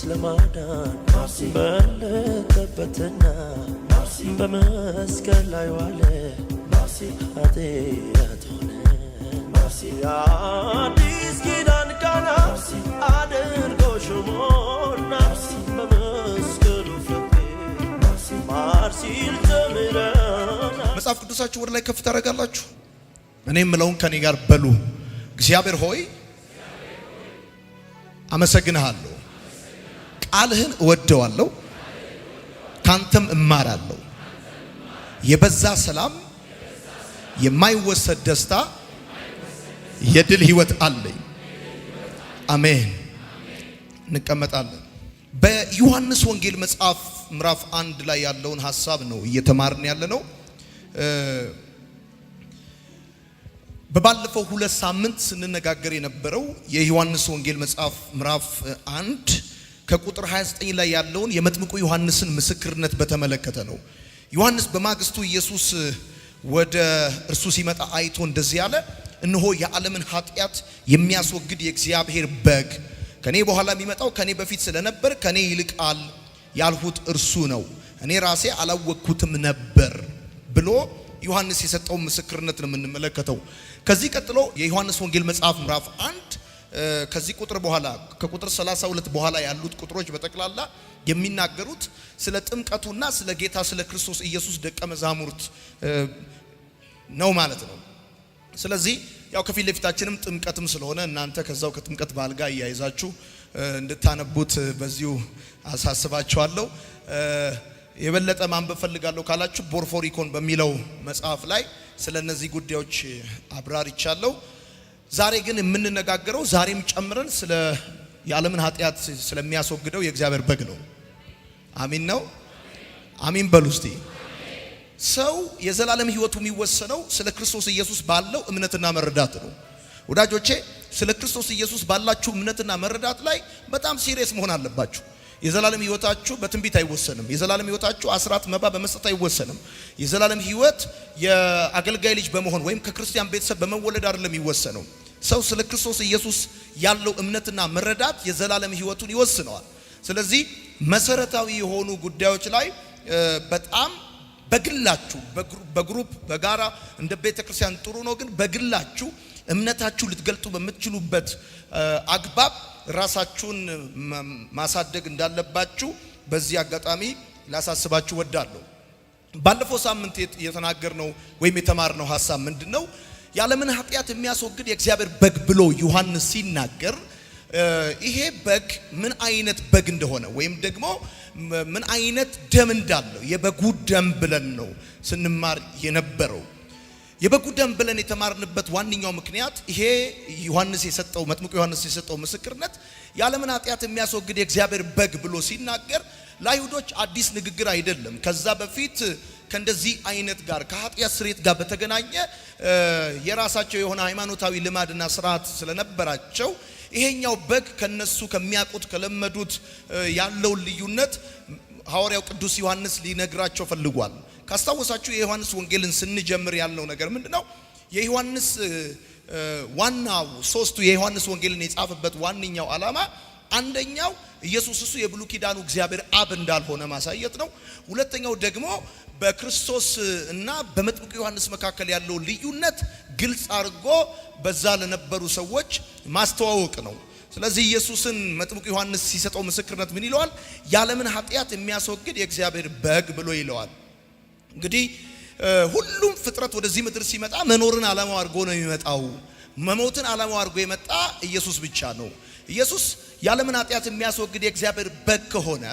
ለማዳን በለጠበትና በመስቀል ላይ ዋለ ኃጢአት ሆነ የአዲስ ኪዳን ቃና አድርጎ ሾሞና በመስቀሉ ፍሬ ማር ሲል ጀምረና መጽሐፍ ቅዱሳችሁ ወደ ላይ ከፍ ታደርጋላችሁ። እኔ የምለውን ከኔ ጋር በሉ። እግዚአብሔር ሆይ አመሰግንሃለሁ፣ ቃልህን እወደዋለሁ፣ ካንተም እማራለሁ። የበዛ ሰላም፣ የማይወሰድ ደስታ፣ የድል ህይወት አለኝ። አሜን። እንቀመጣለን። በዮሐንስ ወንጌል መጽሐፍ ምዕራፍ 1 ላይ ያለውን ሐሳብ ነው እየተማርን ያለነው። በባለፈው 2 ሳምንት ስንነጋገር የነበረው የዮሐንስ ወንጌል መጽሐፍ ምዕራፍ 1 ከቁጥር 29 ላይ ያለውን የመጥምቁ ዮሐንስን ምስክርነት በተመለከተ ነው። ዮሐንስ በማግስቱ ኢየሱስ ወደ እርሱ ሲመጣ አይቶ እንደዚህ ያለ፣ እነሆ የዓለምን ኃጢአት የሚያስወግድ የእግዚአብሔር በግ፣ ከኔ በኋላ የሚመጣው ከኔ በፊት ስለነበር ከኔ ይልቃል ያልሁት እርሱ ነው፣ እኔ ራሴ አላወቅኩትም ነበር ብሎ ዮሐንስ የሰጠው ምስክርነት ነው የምንመለከተው። ከዚህ ቀጥሎ የዮሐንስ ወንጌል መጽሐፍ ምዕራፍ 1 ከዚህ ቁጥር በኋላ ከቁጥር 32 በኋላ ያሉት ቁጥሮች በጠቅላላ የሚናገሩት ስለ ጥምቀቱና ስለ ጌታ ስለ ክርስቶስ ኢየሱስ ደቀ መዛሙርት ነው ማለት ነው። ስለዚህ ያው ከፊት ለፊታችንም ጥምቀትም ስለሆነ እናንተ ከዛው ከጥምቀት በዓል ጋር እያይዛችሁ እንድታነቡት በዚሁ አሳስባችኋለሁ። የበለጠ ማንበብ ፈልጋለሁ ካላችሁ ቦርፎሪኮን በሚለው መጽሐፍ ላይ ስለ እነዚህ ጉዳዮች አብራርቻለሁ። ዛሬ ግን የምንነጋገረው ዛሬም ጨምረን ስለ የዓለምን ኃጢአት ስለሚያስወግደው የእግዚአብሔር በግ ነው። አሚን ነው። አሚን በሉ እስቲ። ሰው የዘላለም ህይወቱ የሚወሰነው ስለ ክርስቶስ ኢየሱስ ባለው እምነትና መረዳት ነው። ወዳጆቼ ስለ ክርስቶስ ኢየሱስ ባላችሁ እምነትና መረዳት ላይ በጣም ሲሪየስ መሆን አለባችሁ። የዘላለም ህይወታችሁ በትንቢት አይወሰንም። የዘላለም ህይወታችሁ አስራት መባ በመስጠት አይወሰንም። የዘላለም ህይወት የአገልጋይ ልጅ በመሆን ወይም ከክርስቲያን ቤተሰብ በመወለድ አይደለም የሚወሰነው። ሰው ስለ ክርስቶስ ኢየሱስ ያለው እምነትና መረዳት የዘላለም ህይወቱን ይወስነዋል። ስለዚህ መሰረታዊ የሆኑ ጉዳዮች ላይ በጣም በግላችሁ በግሩፕ በጋራ እንደ ቤተክርስቲያን ጥሩ ነው፣ ግን በግላችሁ እምነታችሁ ልትገልጡ በምትችሉበት አግባብ ራሳችሁን ማሳደግ እንዳለባችሁ በዚህ አጋጣሚ ላሳስባችሁ ወዳለሁ። ባለፈው ሳምንት የተናገርነው ወይም የተማርነው ሐሳብ ምንድነው? የዓለምን ኃጢአት የሚያስወግድ የእግዚአብሔር በግ ብሎ ዮሐንስ ሲናገር ይሄ በግ ምን አይነት በግ እንደሆነ ወይም ደግሞ ምን አይነት ደም እንዳለው የበጉ ደም ብለን ነው ስንማር የነበረው። የበጉ ደም ብለን የተማርንበት ዋነኛው ምክንያት ይሄ ዮሐንስ የሰጠው መጥምቁ ዮሐንስ የሰጠው ምስክርነት የዓለምን ኃጢአት የሚያስወግድ የእግዚአብሔር በግ ብሎ ሲናገር ለአይሁዶች አዲስ ንግግር አይደለም። ከዛ በፊት ከእንደዚህ አይነት ጋር ከኃጢአት ስርየት ጋር በተገናኘ የራሳቸው የሆነ ሃይማኖታዊ ልማድና ስርዓት ስለነበራቸው ይሄኛው በግ ከነሱ ከሚያውቁት ከለመዱት ያለውን ልዩነት ሐዋርያው ቅዱስ ዮሐንስ ሊነግራቸው ፈልጓል። ካስታወሳችሁ የዮሐንስ ወንጌልን ስንጀምር ያለው ነገር ምንድነው? የዮሐንስ ዋናው ሶስቱ የዮሐንስ ወንጌልን የጻፈበት ዋነኛው ዓላማ አንደኛው ኢየሱስ እሱ የብሉይ ኪዳኑ እግዚአብሔር አብ እንዳልሆነ ማሳየት ነው። ሁለተኛው ደግሞ በክርስቶስ እና በመጥምቁ ዮሐንስ መካከል ያለው ልዩነት ግልጽ አድርጎ በዛ ለነበሩ ሰዎች ማስተዋወቅ ነው። ስለዚህ ኢየሱስን መጥምቁ ዮሐንስ ሲሰጠው ምስክርነት ምን ይለዋል? የዓለምን ኃጢአት የሚያስወግድ የእግዚአብሔር በግ ብሎ ይለዋል። እንግዲህ ሁሉም ፍጥረት ወደዚህ ምድር ሲመጣ መኖርን ዓላማው አድርጎ ነው የሚመጣው። መሞትን ዓላማው አድርጎ የመጣ ኢየሱስ ብቻ ነው። ኢየሱስ የዓለምን ኃጢአት የሚያስወግድ የእግዚአብሔር በግ ከሆነ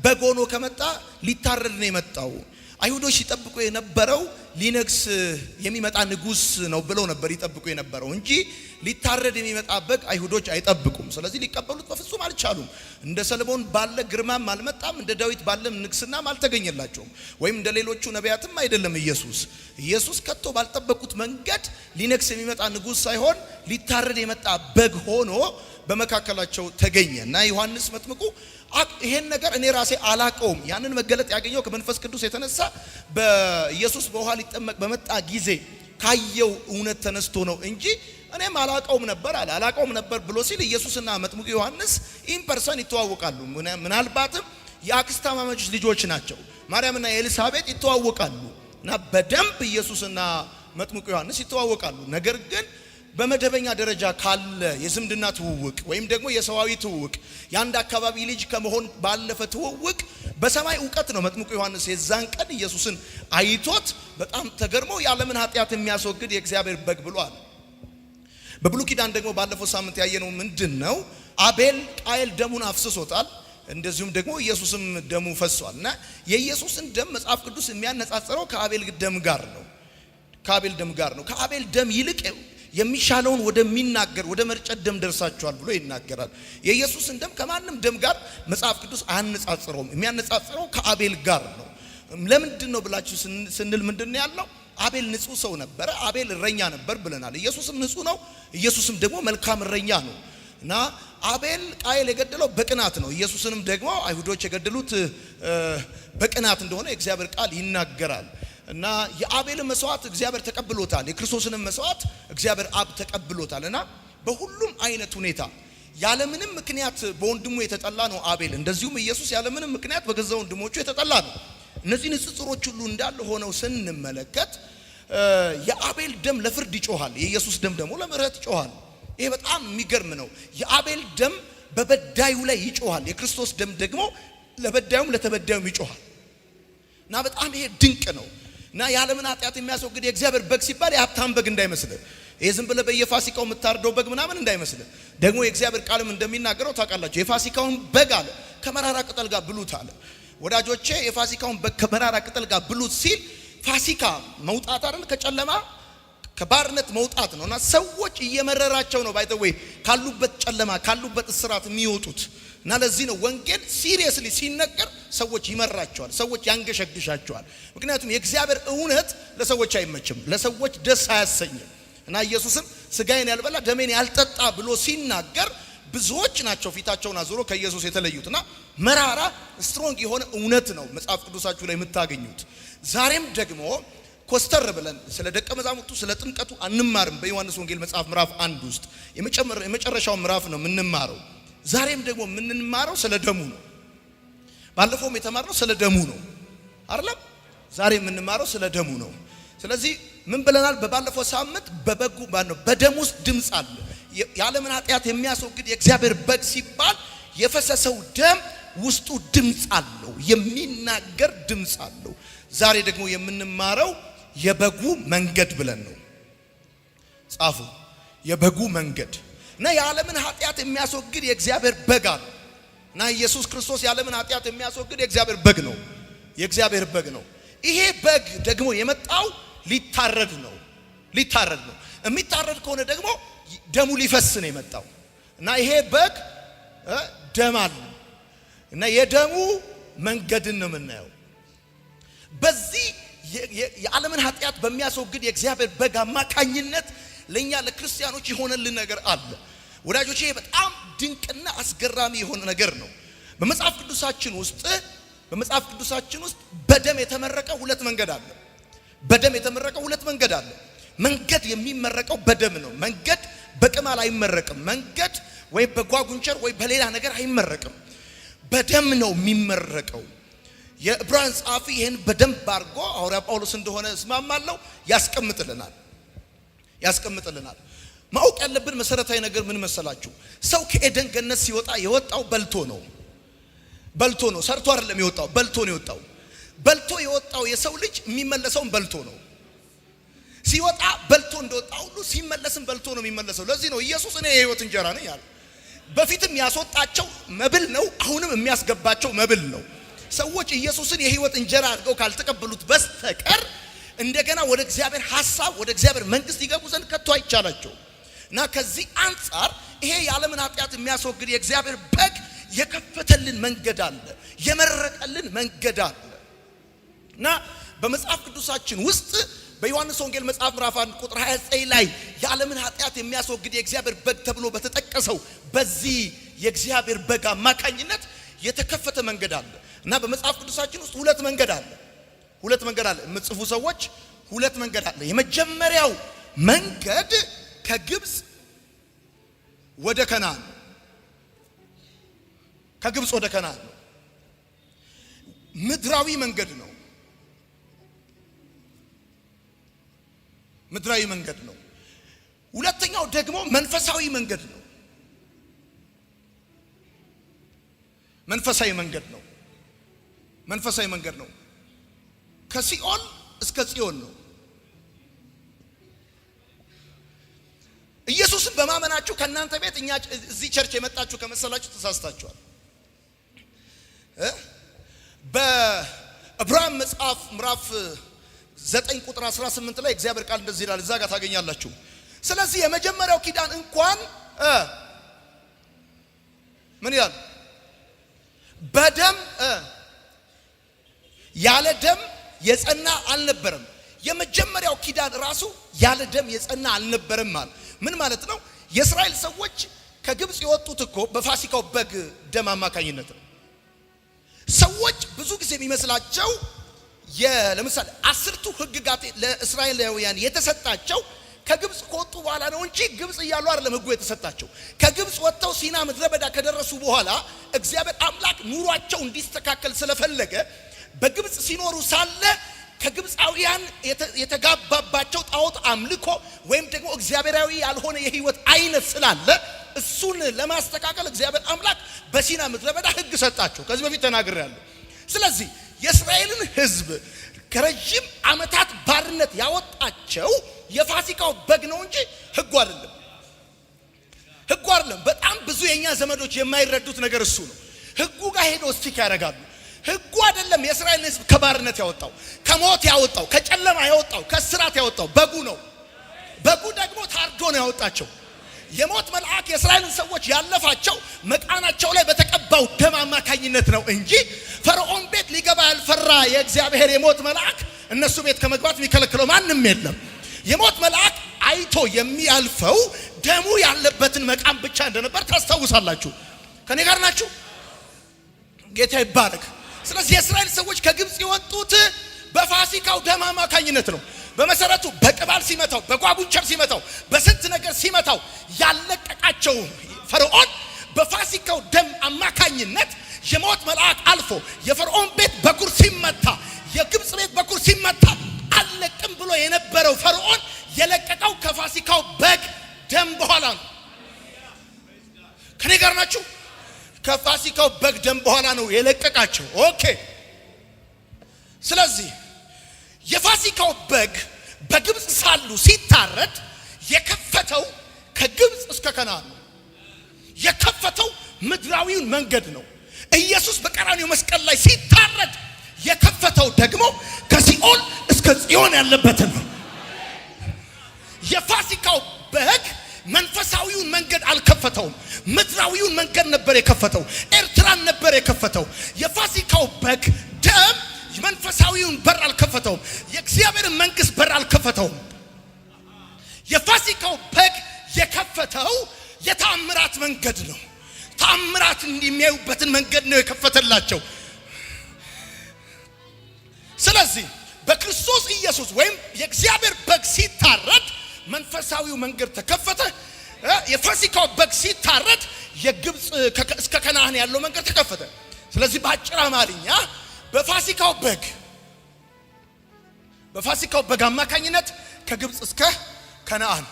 በግ ሆኖ ከመጣ ሊታረድ ነው የመጣው። አይሁዶች ሲጠብቁ የነበረው ሊነግስ የሚመጣ ንጉስ ነው ብለው ነበር ይጠብቁ የነበረው እንጂ ሊታረድ የሚመጣ በግ አይሁዶች አይጠብቁም። ስለዚህ ሊቀበሉት በፍጹም አልቻሉም። እንደ ሰለሞን ባለ ግርማም አልመጣም፣ እንደ ዳዊት ባለ ንግስናም አልተገኘላቸውም፣ ወይም እንደ ሌሎቹ ነቢያትም አይደለም። ኢየሱስ ከቶ ባልጠበቁት መንገድ ሊነግስ የሚመጣ ንጉስ ሳይሆን ሊታረድ የመጣ በግ ሆኖ በመካከላቸው ተገኘ እና ዮሐንስ መጥምቁ ይሄን ነገር እኔ ራሴ አላቀውም። ያንን መገለጥ ያገኘው ከመንፈስ ቅዱስ የተነሳ በኢየሱስ በውሃ ሊጠመቅ በመጣ ጊዜ ካየው እውነት ተነስቶ ነው እንጂ እኔም አላቀውም ነበር አለ። አላቀውም ነበር ብሎ ሲል ኢየሱስና መጥምቁ ዮሐንስ ኢን ፐርሰን ይተዋወቃሉ። ምናልባትም የአክስታማማቾች ልጆች ናቸው። ማርያምና ኤልሳቤጥ ይተዋወቃሉ እና በደንብ ኢየሱስና መጥምቁ ዮሐንስ ይተዋወቃሉ። ነገር ግን በመደበኛ ደረጃ ካለ የዝምድና ትውውቅ ወይም ደግሞ የሰዋዊ ትውውቅ የአንድ አካባቢ ልጅ ከመሆን ባለፈ ትውውቅ በሰማይ ዕውቀት ነው። መጥምቁ ዮሐንስ የዛን ቀን ኢየሱስን አይቶት በጣም ተገርሞ የዓለምን ኃጢአት የሚያስወግድ የእግዚአብሔር በግ ብሏል። በብሉይ ኪዳን ደግሞ ባለፈው ሳምንት ያየነው ምንድነው? አቤል ቃየል ደሙን አፍስሶታል። እንደዚሁም ደግሞ ኢየሱስም ደሙ ፈሷል እና የኢየሱስን ደም መጽሐፍ ቅዱስ የሚያነጻጽረው ከአቤል ደም ጋር ነው። ከአቤል ደም ይልቅ የሚሻለውን ወደሚናገር ወደ መርጨት ደም ደርሳቸዋል ብሎ ይናገራል። የኢየሱስን ደም ከማንም ደም ጋር መጽሐፍ ቅዱስ አያነጻጽረውም። የሚያነጻጽረው ከአቤል ጋር ነው። ለምንድን ነው ብላችሁ ስንል ምንድነው ያለው? አቤል ንጹህ ሰው ነበረ። አቤል እረኛ ነበር ብለናል። ኢየሱስም ንጹህ ነው። ኢየሱስም ደግሞ መልካም እረኛ ነው እና አቤል ቃየል የገደለው በቅናት ነው። ኢየሱስንም ደግሞ አይሁዶች የገደሉት በቅናት እንደሆነ የእግዚአብሔር ቃል ይናገራል። እና የአቤልን መስዋዕት እግዚአብሔር ተቀብሎታል። የክርስቶስንም መስዋዕት እግዚአብሔር አብ ተቀብሎታል። እና በሁሉም አይነት ሁኔታ ያለምንም ምክንያት በወንድሙ የተጠላ ነው አቤል። እንደዚሁም ኢየሱስ ያለምንም ምክንያት በገዛ ወንድሞቹ የተጠላ ነው። እነዚህ ንጽጽሮች ሁሉ እንዳለ ሆነው ስንመለከት የአቤል ደም ለፍርድ ይጮሃል፣ የኢየሱስ ደም ደግሞ ለምህረት ይጮሃል። ይሄ በጣም የሚገርም ነው። የአቤል ደም በበዳዩ ላይ ይጮሃል፣ የክርስቶስ ደም ደግሞ ለበዳዩም ለተበዳዩም ይጮሃል። እና በጣም ይሄ ድንቅ ነው። እና የዓለምን ኃጢአት የሚያስወግድ የእግዚአብሔር በግ ሲባል የሀብታም በግ እንዳይመስል፣ ይሄ ዝም ብለህ በየፋሲካው የምታርደው በግ ምናምን እንዳይመስል። ደግሞ የእግዚአብሔር ቃልም እንደሚናገረው ታውቃላችሁ፣ የፋሲካውን በግ አለ ከመራራ ቅጠል ጋር ብሉት አለ። ወዳጆቼ የፋሲካውን በግ ከመራራ ቅጠል ጋር ብሉት ሲል ፋሲካ መውጣት አይደል? ከጨለማ ከባርነት መውጣት ነውና ሰዎች እየመረራቸው ነው ባይተወይ ካሉበት ጨለማ ካሉበት እስራት የሚወጡት። እና ለዚህ ነው ወንጌል ሲሪየስሊ ሲነገር ሰዎች ይመራቸዋል፣ ሰዎች ያንገሸግሻቸዋል። ምክንያቱም የእግዚአብሔር እውነት ለሰዎች አይመችም፣ ለሰዎች ደስ አያሰኝም። እና ኢየሱስም ስጋዬን ያልበላ ደሜን ያልጠጣ ብሎ ሲናገር ብዙዎች ናቸው ፊታቸውን አዙሮ ከኢየሱስ የተለዩትና መራራ ስትሮንግ የሆነ እውነት ነው መጽሐፍ ቅዱሳችሁ ላይ የምታገኙት። ዛሬም ደግሞ ኮስተር ብለን ስለ ደቀ መዛሙርቱ ስለ ጥምቀቱ አንማርም። በዮሐንስ ወንጌል መጽሐፍ ምዕራፍ 1 ውስጥ የመጨረሻው ምዕራፍ ነው የምንማረው። ዛሬም ደግሞ የምንማረው ስለ ደሙ ነው። ባለፈውም የተማርነው ስለ ደሙ ነው አይደለም? ዛሬ የምንማረው ስለ ደሙ ነው። ስለዚህ ምን ብለናል? በባለፈው ሳምንት በበጉ በደሙ ውስጥ ድምጽ አለ። የዓለምን ኃጢአት የሚያስወግድ የእግዚአብሔር በግ ሲባል የፈሰሰው ደም ውስጡ ድምጽ አለው፣ የሚናገር ድምጽ አለው። ዛሬ ደግሞ የምንማረው የበጉ መንገድ ብለን ነው። ጻፉ፣ የበጉ መንገድ እና የዓለምን ኃጢአት የሚያስወግድ የእግዚአብሔር በግ አለ። እና ኢየሱስ ክርስቶስ የዓለምን ኃጢአት የሚያስወግድ የእግዚአብሔር በግ ነው፣ የእግዚአብሔር በግ ነው። ይሄ በግ ደግሞ የመጣው ሊታረድ ነው። የሚታረድ ከሆነ ደግሞ ደሙ ሊፈስ ነው የመጣው። እና ይሄ በግ ደም አለ እና የደሙ መንገድን ነው የምናየው። በዚህ የዓለምን ኃጢአት በሚያስወግድ የእግዚአብሔር በግ አማካኝነት ለኛ ለክርስቲያኖች የሆነልን ነገር አለ። ወዳጆቼ ይሄ በጣም ድንቅና አስገራሚ የሆነ ነገር ነው። በመጽሐፍ ቅዱሳችን ውስጥ በደም የተመረቀ ሁለት መንገድ አለ። በደም የተመረቀ ሁለት መንገድ አለ። መንገድ የሚመረቀው በደም ነው። መንገድ በቅማል አይመረቅም። መንገድ ወይ በጓጉንቸር ወይ በሌላ ነገር አይመረቅም። በደም ነው የሚመረቀው። የዕብራውያን ጸሐፊ ይህን በደንብ አድርጎ ሐዋርያ ጳውሎስ እንደሆነ እስማማለሁ ያስቀምጥልናል። ማወቅ ያለብን መሰረታዊ ነገር ምን መሰላችሁ? ሰው ከኤደን ገነት ሲወጣ የወጣው በልቶ ነው። ሰርቶ አይደለም የወጣው፣ በልቶ ነው የወጣው። በልቶ የወጣው የሰው ልጅ የሚመለሰው በልቶ ነው። ሲወጣ በልቶ እንደወጣ ሁሉ ሲመለስም በልቶ ነው የሚመለሰው። ለዚህ ነው ኢየሱስ እኔ የሕይወት እንጀራ ነኝ ያለ። በፊትም ያስወጣቸው መብል ነው፣ አሁንም የሚያስገባቸው መብል ነው። ሰዎች ኢየሱስን የሕይወት እንጀራ አድርገው ካልተቀበሉት በስተቀር እንደገና ወደ እግዚአብሔር ሐሳብ ወደ እግዚአብሔር መንግስት ይገቡ ዘንድ ከቶ አይቻላቸው። እና ከዚህ አንጻር ይሄ የዓለምን ኃጢአት የሚያስወግድ የእግዚአብሔር በግ የከፈተልን መንገድ አለ፣ የመረቀልን መንገድ አለ። እና በመጽሐፍ ቅዱሳችን ውስጥ በዮሐንስ ወንጌል መጽሐፍ ምዕራፍ 1 ቁጥር 29 ላይ የዓለምን ኃጢአት የሚያስወግድ የእግዚአብሔር በግ ተብሎ በተጠቀሰው በዚህ የእግዚአብሔር በግ አማካኝነት የተከፈተ መንገድ አለ። እና በመጽሐፍ ቅዱሳችን ውስጥ ሁለት መንገድ አለ። የምትጽፉ ሰዎች ሁለት መንገድ አለ። የመጀመሪያው መንገድ ከግብጽ ወደ ከነዓን ከግብጽ ወደ ከነዓን ነው። ምድራዊ መንገድ ነው። ምድራዊ መንገድ ነው። ሁለተኛው ደግሞ መንፈሳዊ መንገድ ነው። መንፈሳዊ መንገድ ነው። መንፈሳዊ መንገድ ነው። ከሲኦል እስከ ጽዮን ነው። ኢየሱስን በማመናችሁ ከናንተ ቤት እኛ እዚህ ቸርች የመጣችሁ ከመሰላችሁ ተሳስታችኋል። በዕብራውያን መጽሐፍ ምዕራፍ 9 ቁጥር 18 ላይ እግዚአብሔር ቃል እንደዚህ ይላል። እዛ ጋር ታገኛላችሁ። ስለዚህ የመጀመሪያው ኪዳን እንኳን ምን ይላል? በደም ያለ ደም የጸና አልነበረም። የመጀመሪያው ኪዳን ራሱ ያለ ደም የጸና አልነበረም ማለት ምን ማለት ነው? የእስራኤል ሰዎች ከግብጽ የወጡት እኮ በፋሲካው በግ ደም አማካኝነት ነው። ሰዎች ብዙ ጊዜ የሚመስላቸው ለምሳሌ 10ቱ ሕግጋት ለእስራኤላውያን የተሰጣቸው ከግብጽ ከወጡ በኋላ ነው እንጂ ግብጽ እያሉ አይደለም ሕጉ የተሰጣቸው። ከግብጽ ወጥተው ሲና ምድረ በዳ ከደረሱ በኋላ እግዚአብሔር አምላክ ኑሯቸው እንዲስተካከል ስለፈለገ በግብጽ ሲኖሩ ሳለ ከግብጻውያን የተጋባባቸው ጣዖት አምልኮ ወይም ደግሞ እግዚአብሔራዊ ያልሆነ የህይወት አይነት ስላለ እሱን ለማስተካከል እግዚአብሔር አምላክ በሲና ምድረ በዳ ሕግ ሰጣቸው። ከዚህ በፊት ተናግሬያለሁ። ስለዚህ የእስራኤልን ሕዝብ ከረጅም ዓመታት ባርነት ያወጣቸው የፋሲካው በግ ነው እንጂ ሕጉ አይደለም። ሕጉ አይደለም። በጣም ብዙ የኛ ዘመዶች የማይረዱት ነገር እሱ ነው። ሕጉ ጋር ሄዶ ስቲክ ያደርጋሉ። ሕጉ አይደለም የእስራኤልን ሕዝብ ከባርነት ያወጣው፣ ከሞት ያወጣው፣ ከጨለማ ያወጣው፣ ከስራት ያወጣው በጉ ነው። በጉ ደግሞ ታርዶ ነው ያወጣቸው። የሞት መልአክ የእስራኤልን ሰዎች ያለፋቸው መቃናቸው ላይ በተቀባው ደም አማካኝነት ነው እንጂ ፈርዖን ቤት ሊገባ ያልፈራ የእግዚአብሔር የሞት መልአክ እነሱ ቤት ከመግባት የሚከለክለው ማንም የለም። የሞት መልአክ አይቶ የሚያልፈው ደሙ ያለበትን መቃም ብቻ እንደነበር ታስታውሳላችሁ። ከኔ ጋር ናችሁ? ጌታ ይባረክ። ስለዚህ የእስራኤል ሰዎች ከግብጽ የወጡት በፋሲካው ደም አማካኝነት ነው። በመሰረቱ በቅባል ሲመታው፣ በጓጉንቸር ሲመታው፣ በስንት ነገር ሲመታው ያለቀቃቸው ፈርዖን በፋሲካው ደም አማካኝነት የሞት መልአክ አልፎ የፈርዖን ቤት በኩር ሲመታ፣ የግብጽ ቤት በኩር ሲመታ አለቅም ብሎ የነበረው ፈርዖን የለቀቀው ከፋሲካው በግ ደም በኋላ ነው። ከኔ ጋር ናችሁ? ከፋሲካው በግ ደም በኋላ ነው የለቀቃቸው። ኦኬ። ስለዚህ የፋሲካው በግ በግብጽ ሳሉ ሲታረድ የከፈተው ከግብጽ እስከ ከነዓን ነው። የከፈተው ምድራዊውን መንገድ ነው። ኢየሱስ በቀራንዮ መስቀል ላይ ሲታረድ የከፈተው ደግሞ ከሲኦል እስከ ጽዮን ያለበትን ነው። የፋሲካው በግ መንፈሳዊውን መንገድ አልከፈተውም። ምድራዊውን መንገድ ነበር የከፈተው። ኤርትራን ነበር የከፈተው። የፋሲካው በግ ደም መንፈሳዊውን በር አልከፈተውም። የእግዚአብሔርን መንግስት በር አልከፈተውም። የፋሲካው በግ የከፈተው የተአምራት መንገድ ነው። ተአምራት እንደሚያዩበትን መንገድ ነው የከፈተላቸው። ስለዚህ በክርስቶስ ኢየሱስ ወይም የእግዚአብሔር በግ ሲታረድ መንፈሳዊው መንገድ ተከፈተ። የፋሲካው በግ ሲታረድ የግብጽ እስከ ከነዓን ያለው መንገድ ተከፈተ። ስለዚህ በአጭር አማርኛ በፋሲካው በግ አማካኝነት ከግብጽ እስከ ከነዓን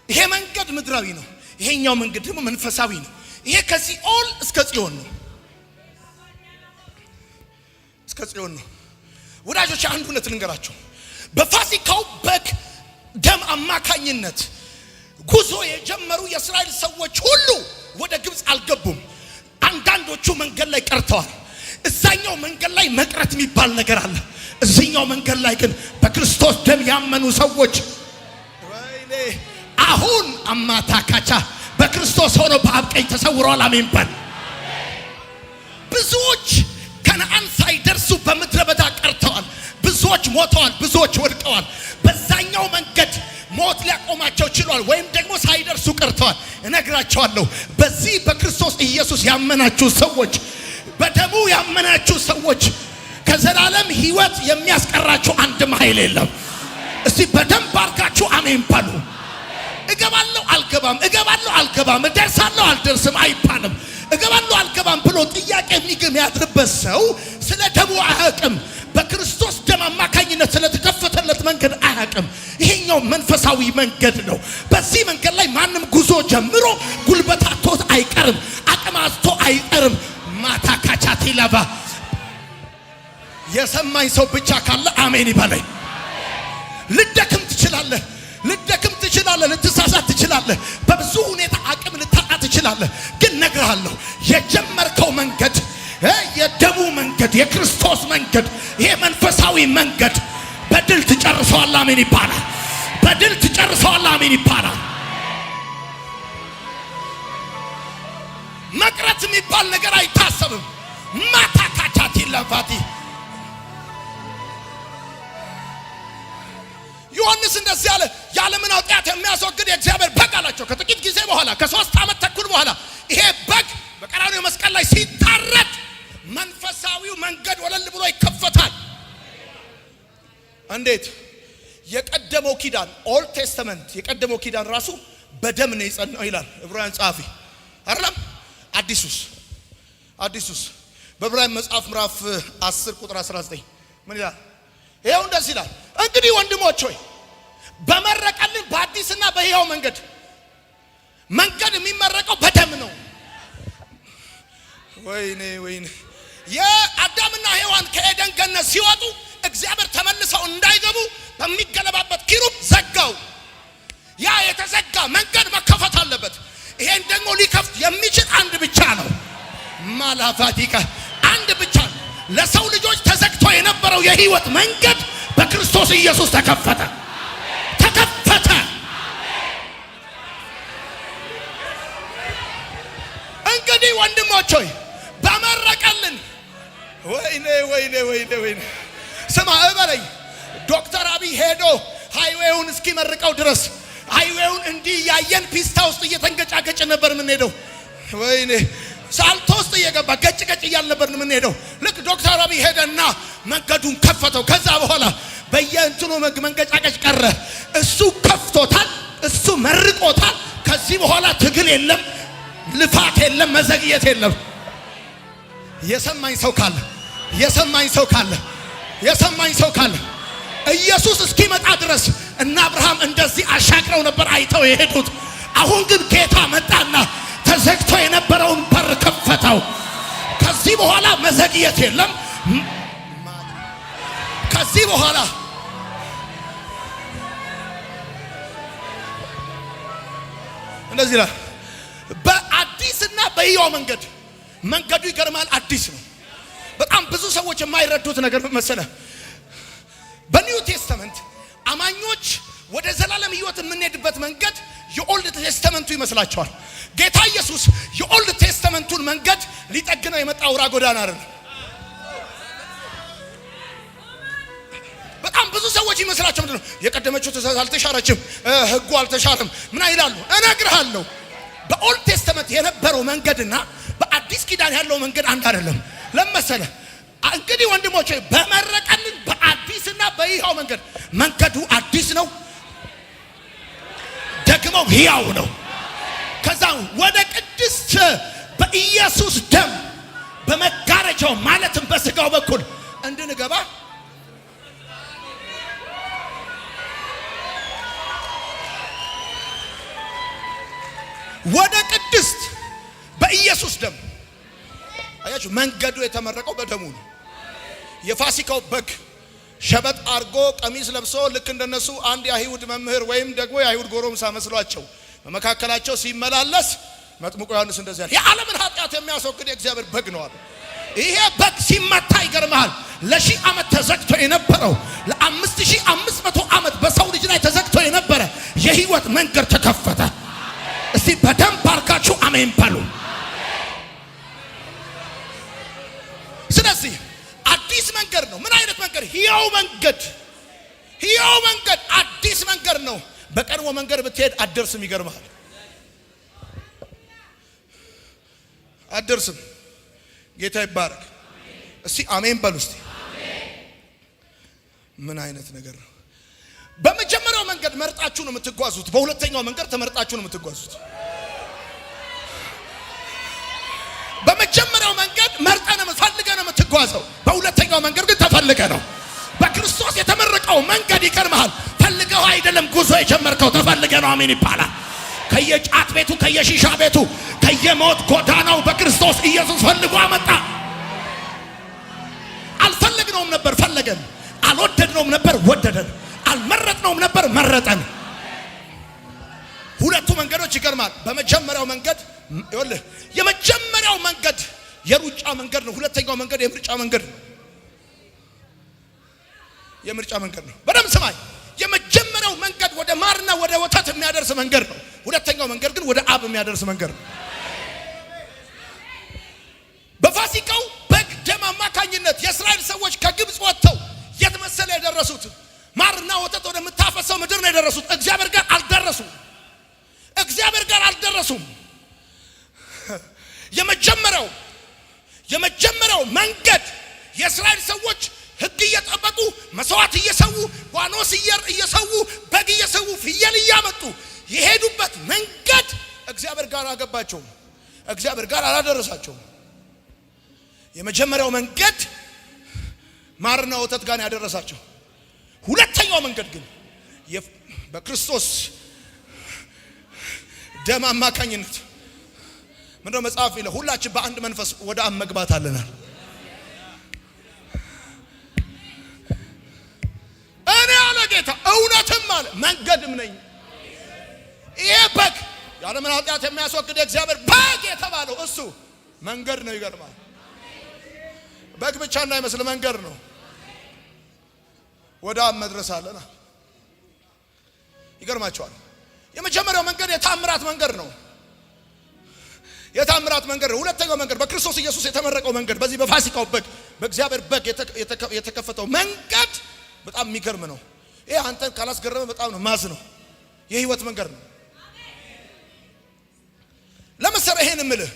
ይሄ መንገድ ምድራዊ ነው። ይሄኛው መንገድ ደግሞ መንፈሳዊ ነው። ይሄ ከሲኦል እስከ ጽዮን ነው። እስከ ጽዮን ነው። ወዳጆች አንድ እውነት ልንገራችሁ። በፋሲካው በግ ደም አማካኝነት ጉዞ የጀመሩ የእስራኤል ሰዎች ሁሉ ወደ ግብጽ አልገቡም። አንዳንዶቹ መንገድ ላይ ቀርተዋል። እዛኛው መንገድ ላይ መቅረት የሚባል ነገር አለ። እዚህኛው መንገድ ላይ ግን በክርስቶስ ደም ያመኑ ሰዎች ወይኔ አሁን አማታካቻ በክርስቶስ ሆኖ በአብ ቀኝ ተሰውረዋል። አሜን በል። ብዙዎች ከነዓን ሳይደርሱ በምድረ በዳ ቀርተዋል። ብዙዎች ሞተዋል። ብዙዎች ወድቀዋል። በዛኛው መንገድ ሞት ሊያቆማቸው ችሏል፣ ወይም ደግሞ ሳይደርሱ ቀርተዋል። እነግራቸዋለሁ፣ በዚህ በክርስቶስ ኢየሱስ ያመናችሁ ሰዎች፣ በደሙ ያመናችሁ ሰዎች ከዘላለም ሕይወት የሚያስቀራችሁ አንድም ኃይል የለም። እስቲ በደም ባርካችሁ አሜን በሉ። እገባለሁ አልገባም እደርሳለሁ አልደርስም አይባልም። እገባለሁ አልገባም ብሎ ጥያቄ የሚያድርበት ሰው ስለ ደሙ አያውቅም። በክርስቶስ ደም አማካኝነት ስለተከፈተለት መንገድ አያውቅም። ይሄኛው መንፈሳዊ መንገድ ነው። በዚህ መንገድ ላይ ማንም ጉዞ ጀምሮ ጉልበት አጥቶት አይቀርም፣ አቅም አጥቶ አይቀርም። ማታ ካቻቲ ለባ የሰማኝ ሰው ብቻ ካለ አሜን ይበለኝ። ልደክም ትችላለህ፣ ልትሳሳት ትችላለህ፣ በብዙ ሁኔታ አቅም ልታጣ ትችላለህ። ግን ነግርሃለሁ የጀመርከው መንገድ የደሙ መንገድ የክርስቶስ መንገድ ይሄ መንፈሳዊ መንገድ በድል ትጨርሰዋል። አሜን ይባላል። በድል ትጨርሰዋል። አሜን ይባላል። መቅረት የሚባል ነገር አይታሰብም። ማታካቻቲ ለፋቲ ዮሐንስ እንደዚህ ያለ የዓለምን ኃጢአት የሚያስወግድ የእግዚአብሔር በግ አላቸው። ከጥቂት ጊዜ በኋላ ከ3 ዓመት ተኩል በኋላ ይሄ በግ በቀራንዮ መስቀል ላይ ሲታረድ መንፈሳዊው መንገድ ወለል ብሎ ይከፈታል። እንዴት? የቀደመው ኪዳን ኦልድ ቴስተመንት የቀደመው ኪዳን ራሱ በደም ነው የጸናው ይላል ዕብራውያን ጸሐፊ አይደለም? አዲሱስ በዕብራውያን መጽሐፍ ምዕራፍ 10 ቁጥር 19 ምን ይላል? ይሄው እንደዚህ ይላል፣ እንግዲህ ወንድሞች ሆይ በመረቀልን በአዲስና በሕያው መንገድ የሚመረቀው በደም ነው። ወይኔ የአዳምና ሔዋን ከኤደን ገነት ሲወጡ እግዚአብሔር ተመልሰው እንዳይገቡ በሚገለባበት ኪሩብ ዘጋው። ያ የተዘጋ መንገድ መከፈት አለበት። ይሄን ደግሞ ሊከፍት የሚችል አንድ ብቻ ነው። ማላፋቲካ አንድ ብቻ ነው። ለሰው ልጆች ተዘግቶ የነበረው የህይወት መንገድ በክርስቶስ ኢየሱስ ተከፈተ። እንግዲህ ወንድሞች ሆይ በመረቀልን ወይኔ ስማ እበለኝ። ዶክተር አብይ ሄዶ ሃይዌውን እስኪመርቀው ድረስ ሃይዌውን እንዲህ ያየን ፒስታ ውስጥ እየተንገጫገጭ ነበር የምንሄደው። ወይኔ ሳልቶ ውስጥ እየገባ ገጭ እያል ነበር የምንሄደው። ልክ ዶክተር አብይ ሄደና መንገዱን ከፈተው። ከዛ በኋላ በየእንትኑ መንገጫገጭ ቀረ። እሱ ከፍቶታል፣ እሱ መርቆታል። ከዚህ በኋላ ትግል የለም፣ ልፋት የለም፣ መዘግየት የለም። የሰማኝ ሰው ካለ ኢየሱስ እስኪመጣ ድረስ እና አብርሃም እንደዚህ አሻግረው ነበር አይተው የሄዱት። አሁን ግን ጌታ መጣና ተዘግቶ የነበረውን በር ከፈተው። ከዚህ በኋላ መዘግየት የለም። ከዚህ በኋላ እንደዚህ ይላል፣ በአዲስና በሕያው መንገዱ ይገርማል። አዲስ ነው። በጣም ብዙ ሰዎች የማይረዱት ነገር መሰለ። በኒው ቴስተመንት አማኞች ወደ ዘላለም ሕይወት የምንሄድበት መንገድ የኦልድ ቴስተመንቱ ይመስላቸዋል። ጌታ ኢየሱስ የኦልድ ቴስተመንቱን መንገድ ሊጠግነው የመጣ አውራ ጎዳና አይደለም። በጣም ብዙ ሰዎች ይመስላቸው ምንድነው የቀደመችው ትእዛዝ አልተሻረችም፣ ሕጉ አልተሻረም ምን ይላሉ። እነግርሃለሁ በኦልድ ቴስተመንት የነበረው መንገድና በአዲስ ኪዳን ያለው መንገድ አንድ አይደለም። ለምሳሌ እንግዲህ ወንድሞቼ በመረቀልን በአዲስና በሕያው መንገዱ አዲስ ነው፣ ደግሞ ሕያው ነው። ከዛ ወደ ቅድስት በኢየሱስ ደም በመጋረጃው ማለትም በስጋው በኩል እንድንገባ ወደ ቅድስት በኢየሱስ ደም አያችሁ፣ መንገዱ የተመረቀው በደሙ ነው። የፋሲካው በግ ሸበጥ አርጎ ቀሚስ ለብሶ ልክ እንደነሱ አንድ የአይሁድ መምህር ወይም ደግሞ የአይሁድ ጎረምሳ መስሏቸው በመካከላቸው ሲመላለስ መጥምቁ ዮሐንስ እንደዚህ ያለ የዓለምን ኃጢአት የሚያስወግድ የእግዚአብሔር በግ ነው አለ። ይሄ በግ ሲመታ ይገርማል። ለ1000 ዓመት ተዘግቶ የነበረው ለ5500 ዓመት በሰው ልጅ ላይ ተዘግቶ የነበረ የህይወት መንገድ ተከፈተ። እስቲ በደንብ አርጋችሁ አሜን በሉ። ስለዚህ አዲስ መንገድ ነው። ምን አይነት መንገድ? ሕያው መንገድ አዲስ መንገድ ነው። በቀድሞ መንገድ ብትሄድ አትደርስም። ይገርምሃል፣ አትደርስም። ጌታ ይባረክ። እስቲ አሜን በሉ። እስቲ ምን አይነት ነገር ነው? በመጀመሪያው መንገድ መርጣችሁ ነው የምትጓዙት፣ በሁለተኛው መንገድ ተመርጣችሁ ነው የምትጓዙት። በመጀመሪያው መንገድ መርጠህ ነው ፈልገህ ነው የምትጓዘው፣ በሁለተኛው መንገድ ግን ተፈልገህ ነው። በክርስቶስ የተመረቀው መንገድ ይቀርምሃል። ፈልገው አይደለም ጉዞ የጀመርከው፣ ተፈልገህ ነው። አሜን ይባላል። ከየጫት ቤቱ ከየሺሻ ቤቱ ከየሞት ጎዳናው በክርስቶስ ኢየሱስ ፈልጎ አመጣ። አልፈለግነውም ነበር ፈለገን፣ አልወደድነውም ነበር ወደደን፣ አልመረጥነውም ነበር መረጠን። ሁለቱ መንገዶች ይገርማል። በመጀመሪያው መንገድ ይኸውልህ፣ የመጀመሪያው መንገድ የሩጫ መንገድ ነው። ሁለተኛው መንገድ የምርጫ መንገድ ነው። የምርጫ መንገድ ነው። በደም ስማኝ። የመጀመሪያው መንገድ ወደ ማርና ወደ ወተት የሚያደርስ መንገድ ነው። ሁለተኛው መንገድ ግን ወደ አብ የሚያደርስ መንገድ ነው። በፋሲካው በግ ደም አማካኝነት የእስራኤል ሰዎች ከግብፅ ወጥተው የት መሰለ የደረሱት? ማርና ወተት ወደምታፈሰው ምድር ነው የደረሱት። እግዚአብሔር ጋር አልደረሱም። እግዚአብሔር ጋር አልደረሱም። የመጀመሪያው መንገድ የእስራኤል ሰዎች ሕግ እየጠበቁ መስዋዕት እየሰዉ ዋኖስ እየሰዉ በግ እየሰዉ ፍየል እያመጡ የሄዱበት መንገድ እግዚአብሔር ጋር አገባቸው፣ እግዚአብሔር ጋር አላደረሳቸውም። የመጀመሪያው መንገድ ማርና ወተት ጋር ያደረሳቸው። ሁለተኛው መንገድ ግን በክርስቶስ ደም አማካኝነት ምንድነው መጽሐፍ ይላል? ሁላችን በአንድ መንፈስ ወደ አብ መግባት አለናል። እኔ አለ ጌታ እውነትም አለ መንገድም ነኝ። ይሄ በግ ያለምን ኃጢአት የሚያስወግድ እግዚአብሔር በግ የተባለው እሱ መንገድ ነው። ይገርማል። በግ ብቻ እንዳይመስል መንገድ ነው። ወደ አብ መድረስ አለና ይገርማቸዋል። የመጀመሪያው መንገድ የታምራት መንገድ ነው። የታምራት መንገድ ነው። ሁለተኛው መንገድ በክርስቶስ ኢየሱስ የተመረቀው መንገድ፣ በዚህ በፋሲካው በግ በእግዚአብሔር በግ የተከፈተው መንገድ በጣም የሚገርም ነው። ይሄ አንተን ካላስገረመ በጣም ነው ማዝ ነው። የህይወት መንገድ ነው። ለምሳሌ ይሄን እምልህ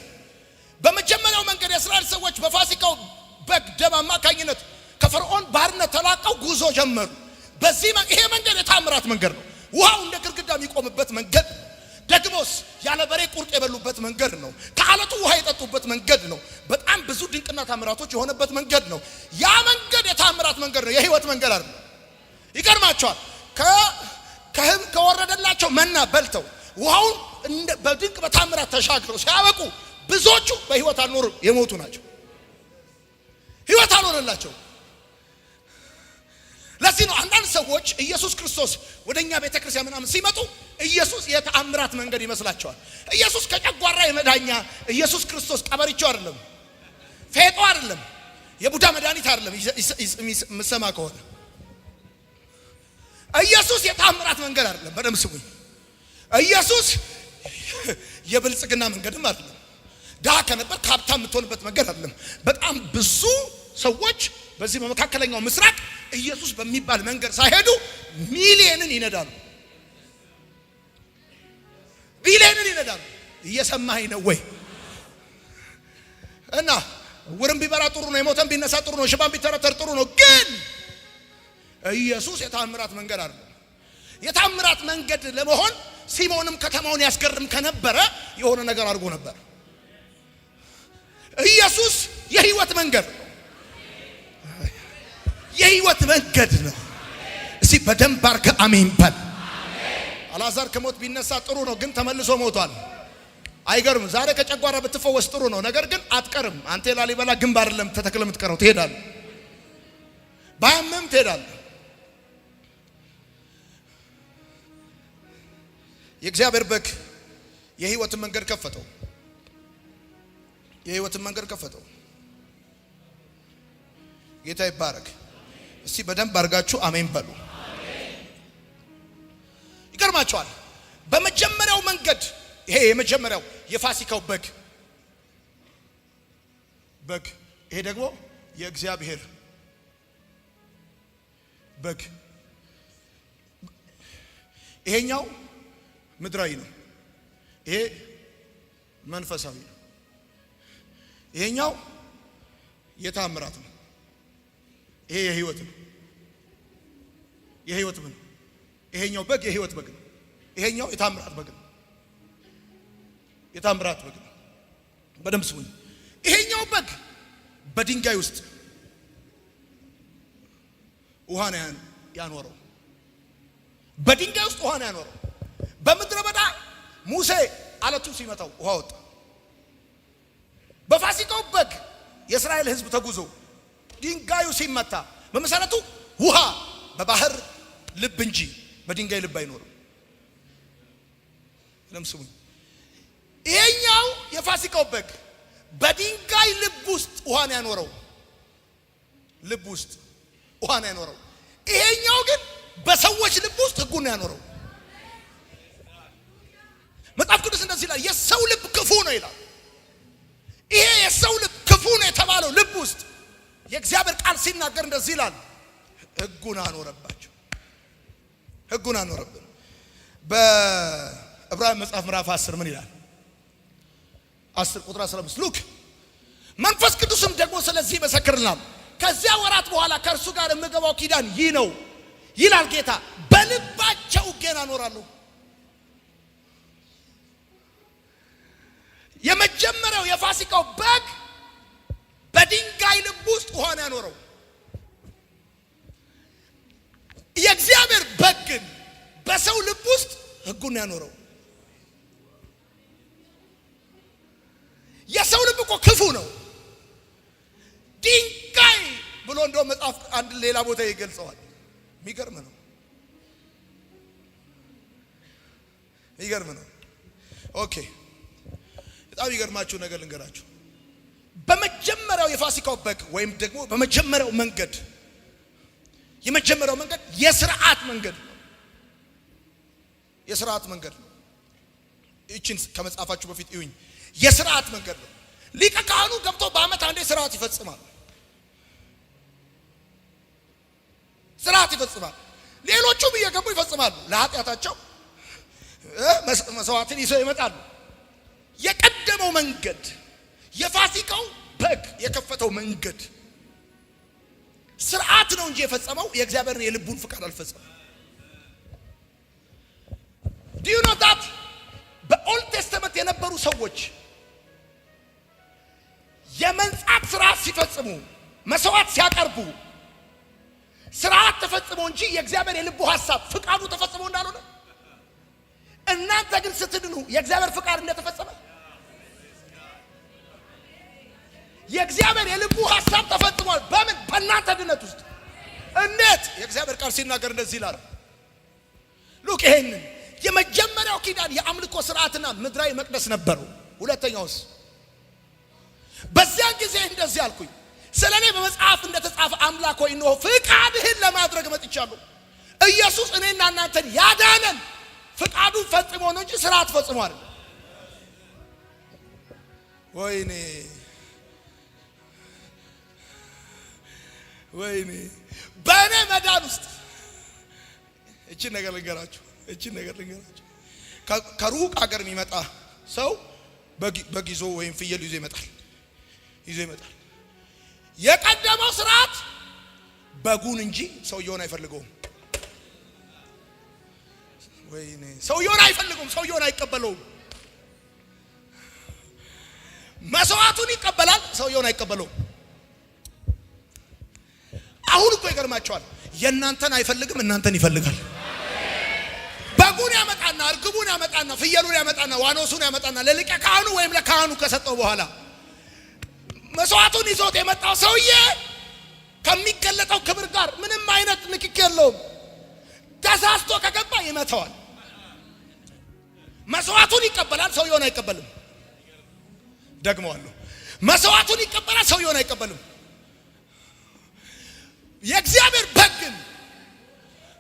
በመጀመሪያው መንገድ የእስራኤል ሰዎች በፋሲካው በግ ደም አማካኝነት ከፈርዖን ባርነት ተላቀው ጉዞ ጀመሩ። በዚህ ይሄ መንገድ የታምራት መንገድ ነው። ውሃው እንደ ግድግዳ የሚቆምበት መንገድ ነው። ደግሞስ ያለ በሬ ቁርጥ የበሉበት መንገድ ነው። ከአለቱ ውሃ የጠጡበት መንገድ ነው። በጣም ብዙ ድንቅና ታምራቶች የሆነበት መንገድ ነው። ያ መንገድ የታምራት መንገድ ነው። የህይወት መንገድ አይደለም። ይገርማቸዋል። ከወረደላቸው መና በልተው ውሃውን በድንቅ በታምራት ተሻግረው ሲያበቁ ብዙዎቹ በህይወት አልኖሩ የሞቱ ናቸው። ህይወት አልሆነላቸው። ለዚህ ነው አንዳንድ ሰዎች ኢየሱስ ክርስቶስ ወደኛ ቤተክርስቲያን ምናምን ሲመጡ ኢየሱስ የተአምራት መንገድ ይመስላቸዋል። ኢየሱስ ከጨጓራ የመዳኛ ኢየሱስ ክርስቶስ ቀበሪቾ አይደለም፣ ፌጦ አይደለም፣ የቡዳ መድኃኒት አይደለም። ምሰማ ከሆነ ኢየሱስ የተአምራት መንገድ አይደለም። በደም ስሙኝ። ኢየሱስ የብልጽግና መንገድም አይደለም። ድሃ ከነበር ሀብታም የምትሆንበት መንገድ አይደለም። በጣም ብዙ ሰዎች በዚህ በመካከለኛው ምስራቅ ኢየሱስ በሚባል መንገድ ሳይሄዱ ሚሊዮንን ይነዳሉ። ቢሊዮንን ይነዳሉ። እየሰማኸኝ ነው ወይ? እና ውርም ቢበራ ጥሩ ነው፣ የሞተን ቢነሳ ጥሩ ነው፣ ሽባን ቢተረተር ጥሩ ነው። ግን ኢየሱስ የታምራት መንገድ አይደለም። የታምራት መንገድ ለመሆን ሲሞንም ከተማውን ያስገርም ከነበረ የሆነ ነገር አድርጎ ነበር። ኢየሱስ የህይወት መንገድ ነው። የህይወት መንገድ ነው። እስቲ በደንብ አድርገህ አሜን በል። አልዓዛር ከሞት ቢነሳ ጥሩ ነው፣ ግን ተመልሶ ሞቷል። አይገርም? ዛሬ ከጨጓራ ብትፈወስ ጥሩ ነው፣ ነገር ግን አትቀርም። አንተ ላሊበላ ግንብ አይደለም ተተክለህ የምትቀረው፣ ትሄዳለህ። ባያምም ትሄዳለህ። የእግዚአብሔር በግ የህይወትን መንገድ ከፈተው። የህይወትን መንገድ ከፈተው። ጌታ ይባረክ። እስቲ በደንብ አድርጋችሁ አሜን በሉ። ይገርማችኋል። በመጀመሪያው መንገድ ይሄ የመጀመሪያው የፋሲካው በግ ይሄ ደግሞ የእግዚአብሔር በግ። ይሄኛው ምድራዊ ነው፣ ይሄ መንፈሳዊ ነው። ይሄኛው የታምራት ነው፣ ይሄ የህይወት ነው። የህይወት ምን ይሄኛው በግ የህይወት በግ ነው። ይሄኛው የታምራት በግ ነው። የታምራት በግ ነው። በደንብ ስሙኝ። ይሄኛው በግ በድንጋይ ውስጥ ውሃ ነው ያኖረው። በድንጋይ ውስጥ ውሃ ነው ያኖረው። በምድረ በዳ ሙሴ አለቱ ሲመታው ውሃ ወጣ። በፋሲካው በግ የእስራኤል ህዝብ ተጉዞ ድንጋዩ ሲመታ በመሰረቱ ውሃ በባህር ልብ እንጂ በድንጋይ ልብ አይኖርም። ለምስሙኝ ይሄኛው የፋሲካው በግ በድንጋይ ልብ ውስጥ ውሃ ነው ያኖረው። ልብ ውስጥ ውሃ ነው ያኖረው። ይሄኛው ግን በሰዎች ልብ ውስጥ ህጉን ነው ያኖረው። መጽሐፍ ቅዱስ እንደዚህ ይላል፣ የሰው ልብ ክፉ ነው ይላል። ይሄ የሰው ልብ ክፉ ነው የተባለው ልብ ውስጥ የእግዚአብሔር ቃል ሲናገር እንደዚህ ይላል፣ ህጉን አኖረባቸው። ህጉን አኖረብን። በዕብራውያን መጽሐፍ ምዕራፍ 10 ምን ይላል? 10 ቁጥር 15 ሉክ መንፈስ ቅዱስም ደግሞ ስለዚህ ይመሰክርልናል፣ ከዚያ ወራት በኋላ ከእርሱ ጋር የምገባው ኪዳን ይህ ነው ይላል ጌታ፣ በልባቸው ሕጌን አኖራለሁ። የመጀመሪያው የፋሲካው በግ በድንጋይ ልብ ውስጥ ውሃን ያኖረው። የእግዚአብሔር በግ ግን በሰው ልብ ውስጥ ሕጉን ያኖረው። የሰው ልብ እኮ ክፉ ነው። ድንጋይ ብሎ እንደው መጽሐፍ አንድ ሌላ ቦታ ይገልጸዋል። የሚገርም ነው። የሚገርም ነው። ኦኬ፣ በጣም ይገርማችሁ ነገር ልንገራችሁ። በመጀመሪያው የፋሲካው በግ ወይም ደግሞ በመጀመሪያው መንገድ የመጀመሪያው መንገድ የሥርዓት መንገድ ነው። የሥርዓት መንገድ ነው። እቺን ከመጻፋችሁ በፊት እዩኝ። የሥርዓት መንገድ ነው። ሊቀ ካህኑ ገብቶ በአመት አንዴ ሥርዓት ይፈጽማል። ሥርዓት ይፈጽማል። ሌሎቹም እየገቡ ይፈጽማሉ። ለኃጢአታቸው መስዋዕትን ይዘው ይመጣሉ። የቀደመው መንገድ የፋሲካው በግ የከፈተው መንገድ ሥርዓት ነው እንጂ የፈጸመው የእግዚአብሔርን የልቡን ፍቃድ አልፈጸመም። Do you know that በኦልድ ቴስተመንት የነበሩ ሰዎች የመንጻት ሥርዓት ሲፈጽሙ መስዋዕት ሲያቀርቡ ሥርዓት ተፈጽሞ እንጂ የእግዚአብሔር የልቡ ሐሳብ ፍቃዱ ተፈጽሞ እንዳልሆነ፣ እናንተ ግን ስትድኑ የእግዚአብሔር ፍቃድ እንደተፈጸመ የእግዚአብሔር የልቡ ሐሳብ ተፈጽሟል። በምን? በእናንተ ድነት ውስጥ። እንዴት? የእግዚአብሔር ቃል ሲናገር እንደዚህ ይላል። ሉክ ይሄንን የመጀመሪያው ኪዳን የአምልኮ ሥርዓትና ምድራዊ መቅደስ ነበረው። ሁለተኛውስ? በዚያን ጊዜ እንደዚህ አልኩኝ፣ ስለኔ በመጽሐፍ እንደተጻፈ አምላክ ሆይ እነሆ ፍቃድህን ለማድረግ መጥቻለሁ። ኢየሱስ እኔና እናንተን ያዳነን ፍቃዱን ፈጽሞ ነው እንጂ ሥርዓት ፈጽሞ አይደለም። ወይኔ ወይኔ! በእኔ መዳን ውስጥ እቺን ነገር ልንገራችሁ። ከሩቅ ሀገር የሚመጣ ሰው በግ ይዞ ወይም ፍየል ይዞ ይመጣል። የቀደመው ሥርዓት በጉን እንጂ ሰውየውን አይፈልገውም። ወይኔ! ሰውየውን አይፈልገውም፣ ሰውየውን አይቀበለውም። መስዋዕቱን ይቀበላል፣ ሰውየውን አይቀበለውም። አሁን እኮ ይገርማቸዋል። የእናንተን አይፈልግም፣ እናንተን ይፈልጋል። በጉን ያመጣና እርግቡን ያመጣና ፍየሉን ያመጣና ዋኖሱን ያመጣና ለሊቀ ካህኑ ወይም ለካህኑ ከሰጠው በኋላ መስዋዕቱን ይዞት የመጣው ሰውዬ ከሚገለጠው ክብር ጋር ምንም አይነት ንክኪ የለውም። ተሳስቶ ከገባ ይመተዋል። መስዋዕቱን ይቀበላል፣ ሰውየውን አይቀበልም። ደግመዋለሁ፣ መስዋዕቱን ይቀበላል፣ ሰውየውን አይቀበልም። የእግዚአብሔር በግ ግን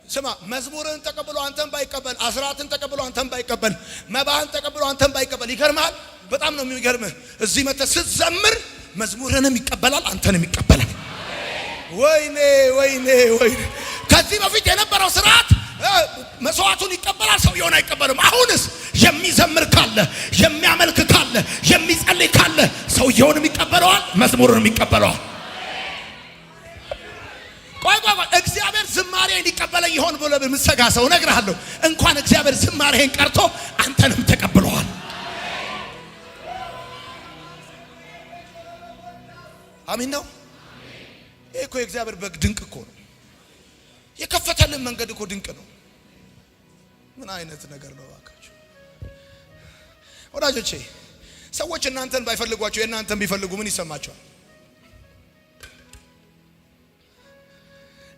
ስማ፣ መዝሙርን ተቀብሎ አንተን ባይቀበል፣ አስራትን ተቀብሎ አንተን ባይቀበል፣ መባህን ተቀብሎ አንተን ባይቀበል፣ ይገርማል። በጣም ነው የሚገርምህ። እዚህ መተህ ስትዘምር መዝሙርንም ይቀበላል፣ አንተንም ይቀበላል። ወይኔ ወይኔ ወይኔ! ከዚህ በፊት የነበረው ሥርዓት መስዋዕቱን ይቀበላል፣ ሰውየውን አይቀበልም። አሁንስ የሚዘምር ካለ፣ የሚያመልክ ካለ፣ የሚጸልይ ካለ ሰውየውንም ይቀበለዋል፣ መዝሙርንም ይቀበለዋል። ቆይ እግዚአብሔር ዝማሬን ሊቀበለኝ ይሆን ብሎ በምሰጋ ሰው ነግርሃለሁ፣ እንኳን እግዚአብሔር ዝማሬን ቀርቶ አንተንም ተቀብሏል። አሜን ነው። ይሄ እኮ የእግዚአብሔር በግ ድንቅ እኮ ነው። የከፈተልን መንገድ እኮ ድንቅ ነው። ምን አይነት ነገር ነው ባካችሁ ወዳጆቼ? ሰዎች እናንተን ባይፈልጓችሁ የእናንተን ቢፈልጉ ምን ይሰማቸዋል?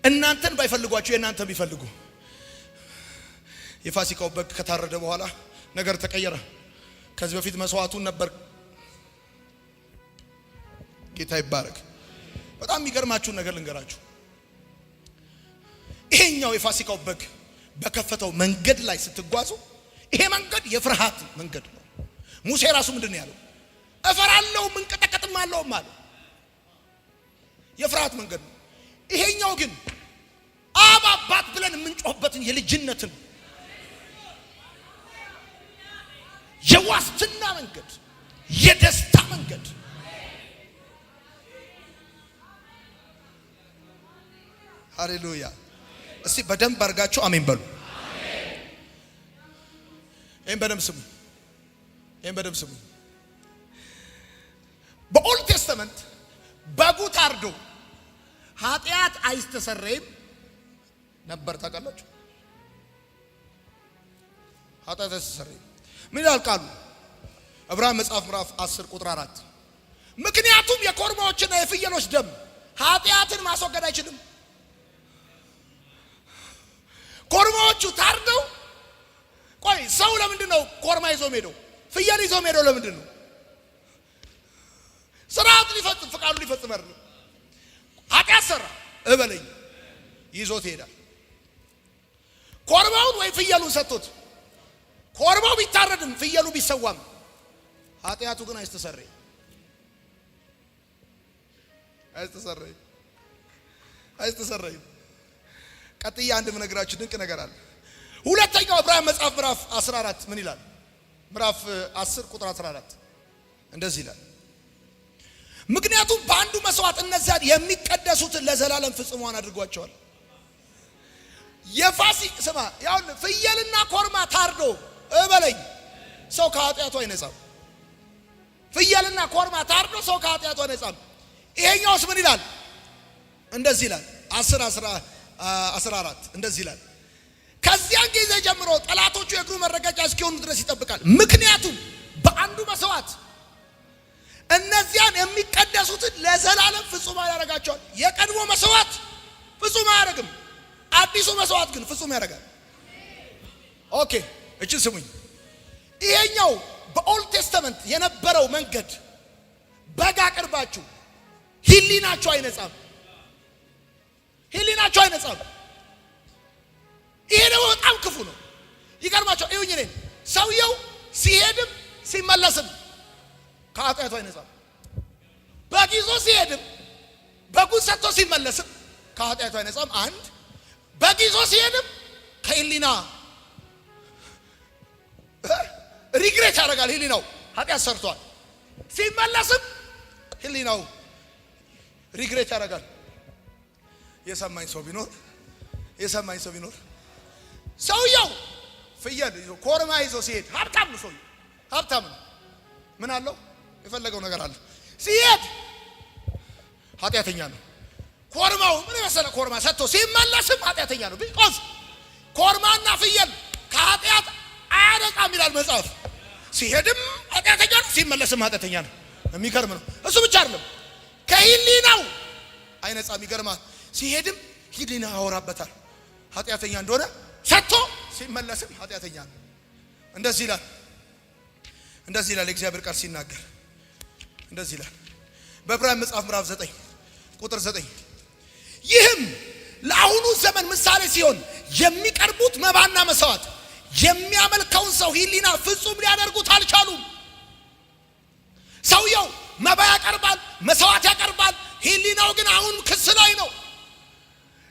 እናንተን ባይፈልጓችሁ የእናንተን ቢፈልጉ። የፋሲካው በግ ከታረደ በኋላ ነገር ተቀየረ። ከዚህ በፊት መስዋዕቱን ነበር። ጌታ ይባረክ። በጣም የሚገርማችሁን ነገር ልንገራችሁ። ይሄኛው የፋሲካው በግ በከፈተው መንገድ ላይ ስትጓዙ፣ ይሄ መንገድ የፍርሃት መንገድ ነው። ሙሴ ራሱ ምንድነው ያለው? እፈራለሁ ምንቀጠቀጥም አለው ማለት የፍርሃት መንገድ ነው። ይሄኛው ግን አባባት ብለን የምንጮህበትን የልጅነትን የዋስትና መንገድ፣ የደስታ መንገድ። ሃሌሉያ! እስቲ በደንብ አድርጋችሁ አሜን በሉ። ይሄን በደንብ ስሙ። በኦልድ ቴስተመንት በጉ ታርዶ ኃጢአት አይስተሰረይም ነበር። ታውቃላችሁ? ኃጢአት አይስተሰረይም። ምን ይላል ቃሉ? ዕብራውያን መጽሐፍ ምዕራፍ 10 ቁጥር 4 ምክንያቱም የኮርማዎችና የፍየሎች ደም ኃጢአትን ማስወገድ አይችልም። ኮርማዎቹ ታርደው ቆይ ሰው ለምንድን ነው ኮርማ ይዞ ሄደው ፍየል ይዞ ሄደው ለምንድን ነው? ስርዓት ሊፈጽም ፍቃዱ ሊፈጽም አይደለም። ኃጢአት ሰራ እበለኝ ይዞት ይሄዳል። ኮርማውን ወይ ፍየሉን ሰጥቶት ኮርማው ቢታረድም ፍየሉ ቢሰዋም ኃጢአቱ ግን አይስተሰረይም። ቀጥያ አንድ ምነግራችሁ ድንቅ ነገር አለ። ሁለተኛው ዕብራውያን መጽሐፍ ምዕራፍ 14 ምን ይላል? ምዕራፍ 10 ቁጥር 14 እንደዚህ ይላል፣ ምክንያቱም በአንዱ መስዋዕት እነዚያ የሚቀደሱትን ለዘላለም ፍጹማን አድርጓቸዋል። ስማ ያው ፍየልና ኮርማ ታርዶ እበለኝ ሰው ከኃጢአቱ አይነጻም። ፍየልና ኮርማ ታርዶ ሰው ከኃጢአቱ አይነጻም። ይሄኛውስ ምን ይላል? እንደዚህ ይላል 14 እንደዚህ ይላል፣ ከዚያን ጊዜ ጀምሮ ጠላቶቹ የእግሩ መረገጫ እስኪሆኑ ድረስ ይጠብቃል። ምክንያቱም በአንዱ መስዋዕት እነዚያን የሚቀደሱትን ለዘላለም ፍጹማን ያደርጋቸዋል። የቀድሞ መስዋዕት ፍጹም አያደርግም፣ አዲሱ መስዋዕት ግን ፍጹም ያደርጋል። ኦኬ እቺ ስሙኝ። ይሄኛው በኦልድ ቴስተመንት የነበረው መንገድ በግ አቅርባችሁ ህሊናችሁ አይነጻም። ይሄ ነው በጣም ክፉ ነው። ይገርማችኋል። ይሁን እኔ ሰውየው ሲሄድም ሲመለስም ከኃጢአቱ አይነጻም። በጊዞ ሲሄድም በጉን ሰጥቶ ሲመለስም ከኃጢአቱ አይነጻም። አንድ በጊዞ ሲሄድም ከህሊና ሪግሬት ያደርጋል። ህሊናው ኃጢአት ሰርቷል። ሲመለስም ህሊናው ሪግሬት ያደርጋል። የሰማኝ ሰው ቢኖር ሰውየው ፍየል ይዞ ኮርማ ይዞ ሲሄድ ሀብታም ነው። ሰውየው ሀብታም ነው። ምን አለው? የፈለገው ነገር አለ። ሲሄድ ኃጢአተኛ ነው። ኮርማው ምን መሰለ ኮርማ ሰጥቶ ሲመለስም ኃጢአተኛ ነው። ቢቆስ ኮርማና ፍየል ከኃጢአት አያነጻም ይላል መጽሐፍ። ሲሄድም ኃጢአተኛ ነው፣ ሲመለስም ኃጢአተኛ ነው። የሚገርም ነው። እሱ ብቻ አይደለም ከህሊናው አይነጻም። ይገርማል። ሲሄድም ህሊና ያወራበታል ኃጢአተኛ እንደሆነ፣ ሰጥቶ ሲመለስም ኃጢአተኛ ነው። እንደዚህ ይላል የእግዚአብሔር ቃል ሲናገር እንደዚህ ይላል በዕብራውያን መጽሐፍ ምዕራፍ 9 ቁጥር 9 ይህም ለአሁኑ ዘመን ምሳሌ ሲሆን የሚቀርቡት መባና መስዋዕት የሚያመልከውን ሰው ህሊና ፍጹም ሊያደርጉት አልቻሉም። ሰውየው መባ ያቀርባል፣ መስዋዕት ያቀርባል። ህሊናው ግን አሁን ክስ ላይ ነው።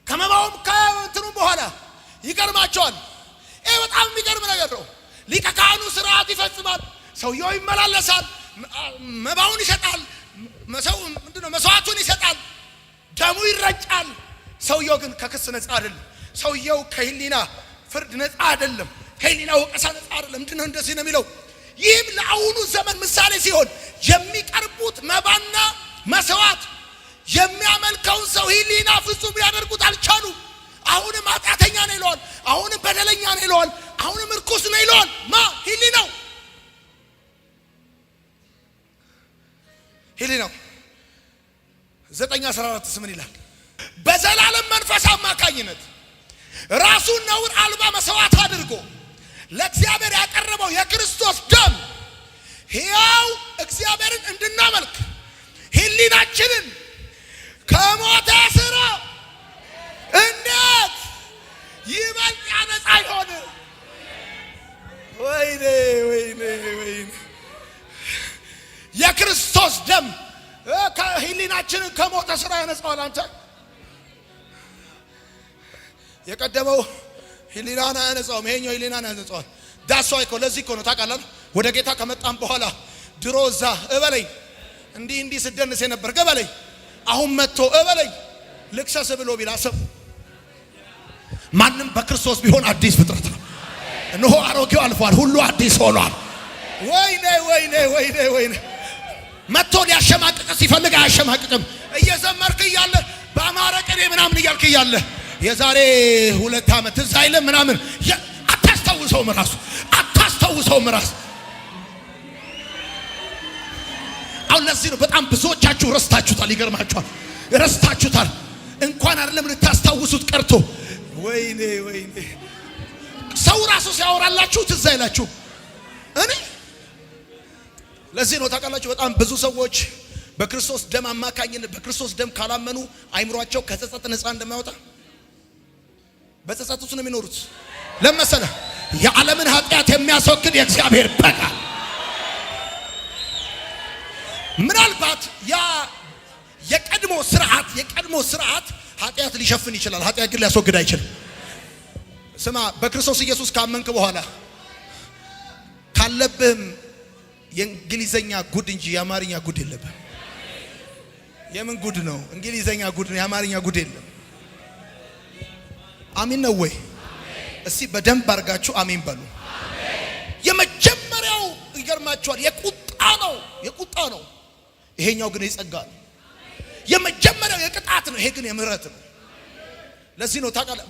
ከመባውም ከእንትኑ በኋላ ይገርማቸዋል። ይሄ በጣም የሚገርም ነገር ነው። ሊቀ ካህኑ ስርዓት ይፈጽማል። ሰውየው ይመላለሳል፣ መባውን ይሰጣል፣ መስዋዕቱን ይሰጣል፣ ደሙ ይረጫል። ሰውየው ግን ከክስ ነፃ አይደለም። ሰውየው ከህሊና ፍርድ ነፃ አይደለም። ከህሊና ወቀሳ ነፃ አይደለም። ምንድነው እንደዚህ ነው የሚለው? ይህም ለአሁኑ ዘመን ምሳሌ ሲሆን የሚቀርቡት መባና መስዋዕት የሚያመልከውን ሰው ህሊና ፍጹም ሊያደርጉት አልቻሉም። አሁንም ኃጢአተኛ ነው ይለዋል። አሁንም በደለኛ ነው ይለዋል። አሁንም እርኩስ ነው ይለዋል። ህሊናው ህሊናው 9:14 ምን ይላል? በዘላለም መንፈስ አማካኝነት ራሱን ነውር አልባ መስዋዕት አድርጎ ለእግዚአብሔር ያቀረበው የክርስቶስ ደም ሕያው እግዚአብሔርን እንድናመልክ ህሊናችንን ከሞተ ስራ እንዴት ይበልጥ ያነጻ ይሆን? ወይኔ ወይኔ ወይኔ! የክርስቶስ ደም ህሊናችንን ከሞተ ስራ ያነጻዋል። አንተ የቀደመው ህሊናን አያነጻውም፣ ይሄኛው ህሊናን ያነጻዋል። ዳሷይ እኮ ለዚህ እኮ ነው ታውቃለህ። ወደ ጌታ ከመጣን በኋላ ድሮ እዛ እበለኝ እንዲህ ስደንስ የነበር ገበለኝ አሁን መጥቶ እበለኝ ልክሰስ ብሎ ቢላሰብ ማንም በክርስቶስ ቢሆን አዲስ ፍጥረት ነው። እነሆ አሮጌው አልፏል፣ ሁሉ አዲስ ሆኗል። ወይኔ ወይኔ ወይኔ ወይኔ! መጥቶ ሊያሸማቅቅ ሲፈልግ አያሸማቅቅም። እየዘመርክ እያለ በአማረ ቅኔ ምናምን እያልክ እያለ የዛሬ 2 ዓመት ትዝ አይልም ምናምን አታስታውሰውም ራሱ። አሁን ለዚህ ነው በጣም ብዙዎቻችሁ ረስታችሁታል። ይገርማችኋል፣ ረስታችሁታል። እንኳን አይደለም ልታስታውሱት ቀርቶ ወይኔ ወይኔ! ሰው ራሱ ሲያወራላችሁ ትዝ አይላችሁ። እኔ ለዚህ ነው ታውቃላችሁ በጣም ብዙ ሰዎች በክርስቶስ ደም አማካኝነት በክርስቶስ ደም ካላመኑ አይምሯቸው ከጸጸት ነፃ እንደማይወጣ በጸጸት ውስጥ ነው የሚኖሩት። ለምሳሌ የዓለምን ኃጢአት የሚያስወግድ የእግዚአብሔር በግ ምናልባት ያ የቀድሞ ስርዓት ኃጢአት ሊሸፍን ይችላል። ኃጢአት ግን ሊያስወግድ አይችልም። ስማ፣ በክርስቶስ ኢየሱስ ካመንክ በኋላ ካለብህም የእንግሊዘኛ ጉድ እንጂ የአማርኛ ጉድ የለብህም። የምን ጉድ ነው? እንግሊዘኛ ጉድ ነው፣ የአማርኛ ጉድ የለም። አሜን ነው ወይ? እስቲ በደንብ አድርጋችሁ አሜን በሉ። የመጀመሪያው ይገርማችኋል የቁጣ ነው። ይሄኛው ግን የጸጋ ነው። የመጀመሪያው የቅጣት ነው፣ ይሄ ግን የምህረት ነው። ለዚህ ነው ታውቃለህ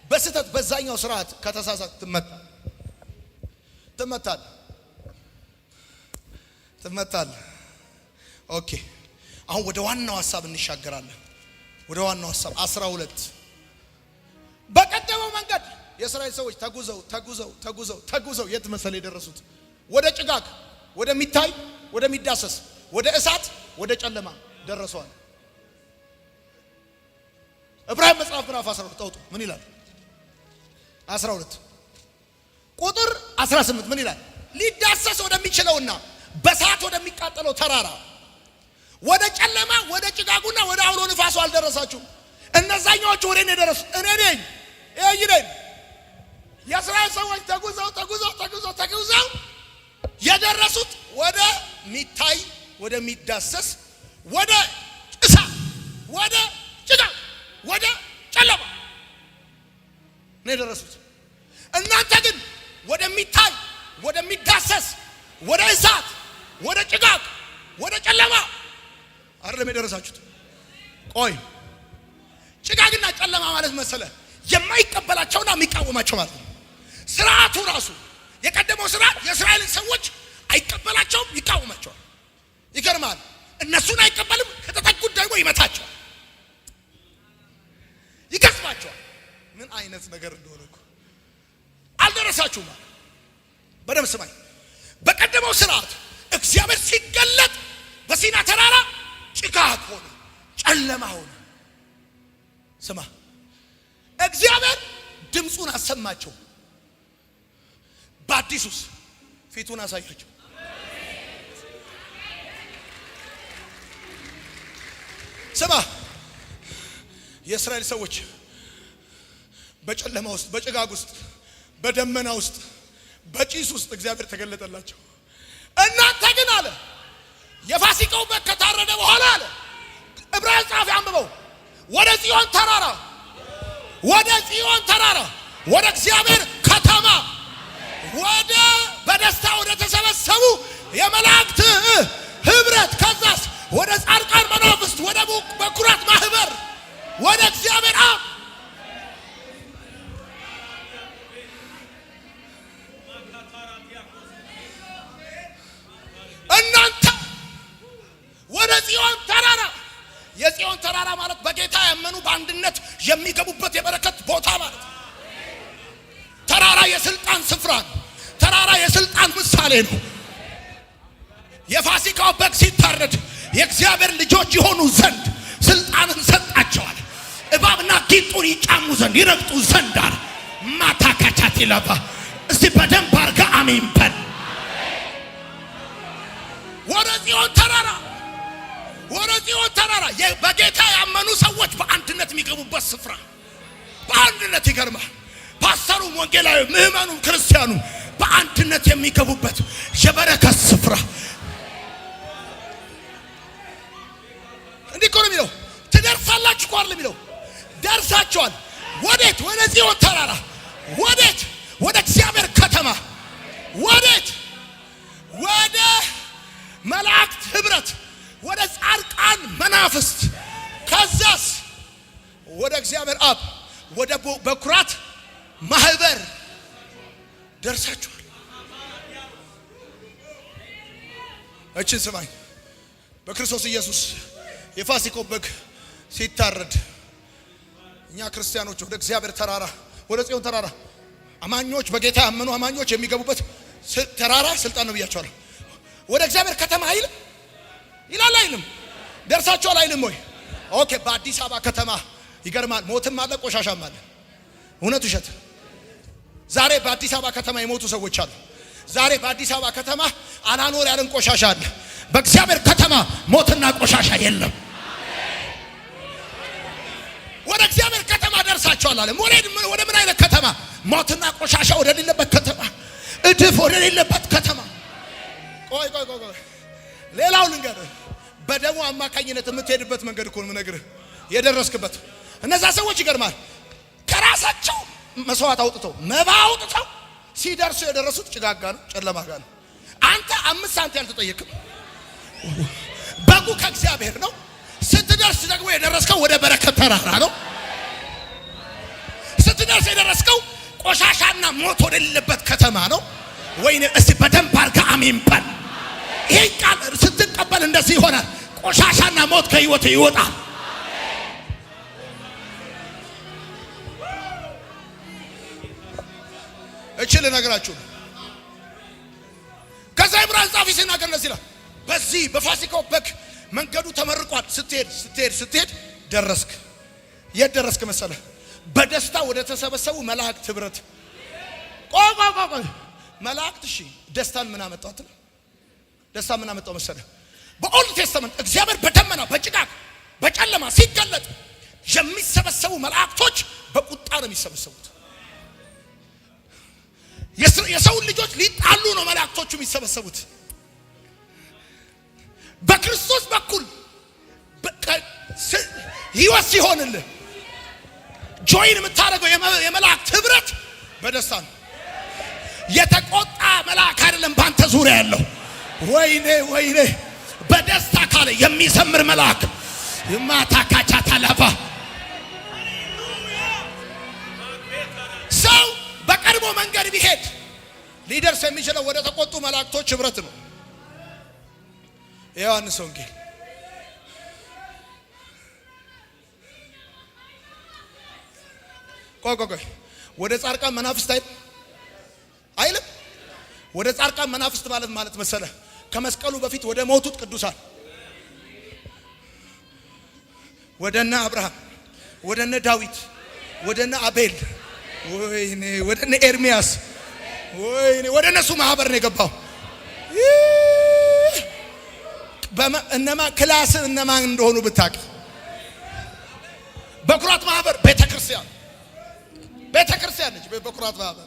በስህተት በዛኛው ስርዓት ከተሳሳት ትመታለህ። ኦኬ፣ አሁን ወደ ዋናው ሐሳብ እንሻገራለን። ወደ ዋናው ሐሳብ 12 በቀደመው መንገድ የእስራኤል ሰዎች ተጉዘው የት መሰለ የደረሱት? ወደ ጭጋግ፣ ወደሚታይ፣ ወደሚዳሰስ፣ ወደ እሳት፣ ወደ ጨለማ ደረሰዋል። ዕብራውያን መጽሐፍ ምዕራፍ 12 ተውጡ ምን ይላል? 12 ቁጥር 18 ምን ይላል? ሊዳሰስ ወደሚችለውና በእሳት ወደሚቃጠለው ተራራ ወደ ጨለማ ወደ ጭጋጉና ወደ አውሎ ንፋሱ አልደረሳችሁም። እነዛኛዎቹ ወደ እኔ ደረሱ። እኔ ነኝ የእስራኤል ሰዎች ተጉዘው የደረሱት ወደ ሚታይ፣ ወደ ሚዳሰስ፣ ወደ እሳት፣ ወደ ጭጋግ፣ ወደ ጨለማ ነው የደረሱት። እናንተ ግን ወደሚታይ፣ ወደሚዳሰስ፣ ወደ እሳት፣ ወደ ጭጋግ፣ ወደ ጨለማ አይደለም የደረሳችሁት። ቆይ ጭጋግና ጨለማ ማለት መሰለ የማይቀበላቸውና የሚቃወማቸው ማለት ነው። ስርዓቱ ራሱ የቀደመው ስርዓት የእስራኤልን ሰዎች አይቀበላቸውም፣ ይቃወማቸዋል። ይገርማል። እነሱን አይቀበልም፣ ከተጠጉት ደግሞ ይመታቸዋል፣ ይገስባቸዋል። ምን አይነት ነገር እንደሆነ እኮ አልደረሳችሁም። በደም ስማኝ። በቀደመው ስርዓት እግዚአብሔር ሲገለጥ በሲና ተራራ ጭጋግ ሆነ፣ ጨለማ ሆነ። ስማ፣ እግዚአብሔር ድምፁን አሰማቸው። በአዲሱስ ፊቱን አሳያቸው። ስማ፣ የእስራኤል ሰዎች በጨለማ ውስጥ፣ በጭጋግ ውስጥ፣ በደመና ውስጥ፣ በጭስ ውስጥ እግዚአብሔር ተገለጠላቸው። እናንተ ግን አለ የፋሲካው በግ ከታረደ በኋላ አለ ዕብራውያን ጸሐፊ አንብበው ወደ ጽዮን ተራራ፣ ወደ ጽዮን ተራራ፣ ወደ እግዚአብሔር ከተማ፣ ወደ በደስታ ወደ ተሰበሰቡ የመላእክት ህብረት፣ ከዛስ ወደ ጻድቃን መናፍስት፣ ወደ በኩራት ማህበር፣ ወደ እግዚአብሔር አብ። እናንተ ወደ ጽዮን ተራራ። የጽዮን ተራራ ማለት በጌታ ያመኑ በአንድነት የሚገቡበት የበረከት ቦታ ማለት። ተራራ የስልጣን ስፍራ ነው። ተራራ የስልጣን ምሳሌ ነው። የፋሲካው በግ ሲታረድ የእግዚአብሔር ልጆች የሆኑ ዘንድ ስልጣንን ሰጣቸዋል። እባብና ጊንጡን ይጫሙ ዘንድ ይረግጡ ዘንድ አለ። ማታካቻት ይላባ። እስቲ በደንብ አርጋ አሜን በል። ወደ ጽዮን ተራራ፣ ወደ ጽዮን ተራራ። በጌታ ያመኑ ሰዎች በአንድነት የሚገቡበት ስፍራ፣ በአንድነት ይገርማል። ፓስተሩም፣ ወንጌላዊ፣ ምዕመኑ፣ ክርስቲያኑ በአንድነት የሚገቡበት የበረከት ስፍራ። እንዲህ እኮ ነው የሚለው። ትደርሳላችሁ እኮ አይደል የሚለው። ደርሳችኋል። ወዴት? ወደ ጽዮን ተራራ። ወዴት? ወደ እግዚአብሔር ከተማ። ወዴት? ወደ መላእክት ህብረት፣ ወደ ጻድቃን መናፍስት፣ ከዛስ ወደ እግዚአብሔር አብ፣ ወደ በኩራት ማህበር ደርሳችኋል። እቺን ስማኝ። በክርስቶስ ኢየሱስ የፋሲካው በግ ሲታረድ እኛ ክርስቲያኖች ወደ እግዚአብሔር ተራራ፣ ወደ ጽዮን ተራራ፣ አማኞች በጌታ ያመኑ አማኞች የሚገቡበት ተራራ ስልጣን ነው ብያቸዋለሁ። ወደ እግዚአብሔር ከተማ አይልም ይላል አይልም? ደርሳችኋል አይልም ወይ? ኦኬ። በአዲስ አበባ ከተማ ይገርማል። ሞትም አለ፣ ቆሻሻም አለ። እውነት ውሸት? ዛሬ በአዲስ አበባ ከተማ የሞቱ ሰዎች አሉ። ዛሬ በአዲስ አበባ ከተማ አላኖር ያለን ቆሻሻ አለ። በእግዚአብሔር ከተማ ሞትና ቆሻሻ የለም። ወደ እግዚአብሔር ከተማ ደርሳችኋል አለ። ወደ ምን አይነት ከተማ? ሞትና ቆሻሻ ወደ ሌለበት ከተማ፣ እድፍ ወደ ሌለበት ከተማ። ቆይ ሌላው ልንገርህ። በደሙ አማካኝነት የምትሄድበት መንገድ እኮ ነው የምነግርህ። የደረስክበት እነዛ ሰዎች ይገርማል። ከራሳቸው መስዋዕት አውጥተው መባ አውጥተው ሲደርሱ የደረሱት ጭጋጋ ነው፣ ጨለማ ጋር ነው። አንተ 5 ሳንቲም አልተጠየቅም። በጉ ከእግዚአብሔር ነው። ስትደርስ ደግሞ የደረስከው ወደ በረከት ተራራ ነው። ስትደርስ የደረስከው ቆሻሻና ሞት ወደ ሌለበት ከተማ ነው። ወይኔ እስቲ በደንብ አርጋ አሜን በል። ይሄ ቃል ስትቀበል እንደዚህ ይሆናል። ቆሻሻና ሞት ከህይወት ይወጣል። እችል ነገራችሁ። ከዛ ዕብራውያን ጻፊ ሲናገር እንደዚህ ይላል። በዚህ በፋሲካው በግ መንገዱ ተመርቋል። ስትሄድ ደረስክ። የት ደረስክ መሰለህ? በደስታ ወደ ተሰበሰቡ መላእክት ህብረት። ቆይ መላእክት እሺ፣ ደስታን ምን አመጣት? ደስታ ምን አመጣው መሰለህ? በኦልድ ቴስተመንት እግዚአብሔር በደመና በጭጋግ በጨለማ ሲገለጥ የሚሰበሰቡ መላእክቶች በቁጣ ነው የሚሰበሰቡት። የሰው ልጆች ሊጣሉ ነው መላእክቶቹ የሚሰበሰቡት። በክርስቶስ በኩል ህይወት ሲሆንልህ ጆይን የምታደርገው የመላእክት ህብረት በደስታ ነው። የተቆጣ መልአክ አይደለም ባንተ ዙሪያ ያለው። ወይኔ በደስታ ካለ የሚዘምር መልአክ ማታካቻ ታላፋ። ሰው በቀድሞ መንገድ ቢሄድ ሊደርስ የሚችለው ወደ ተቆጡ መላእክቶች ህብረት ነው። ዮሐንስ ወንጌል ቆይ ወደ ጻድቃን መናፍስት አይልም? ወደ ጻድቃን መናፍስት ማለት መሰለ ከመስቀሉ በፊት ወደ ሞቱት ቅዱሳን፣ ወደነ አብርሃም፣ ወደነ ዳዊት፣ ወደነ አቤል፣ ወይኔ ወደነ ኤርሚያስ፣ ወይኔ ወደ እነሱ ማህበር ነው የገባው። እነማ ክላስ እነማን እንደሆኑ ብታውቅ። በኩራት ማህበር ቤተክርስቲያን ነች። በኩራት ማህበር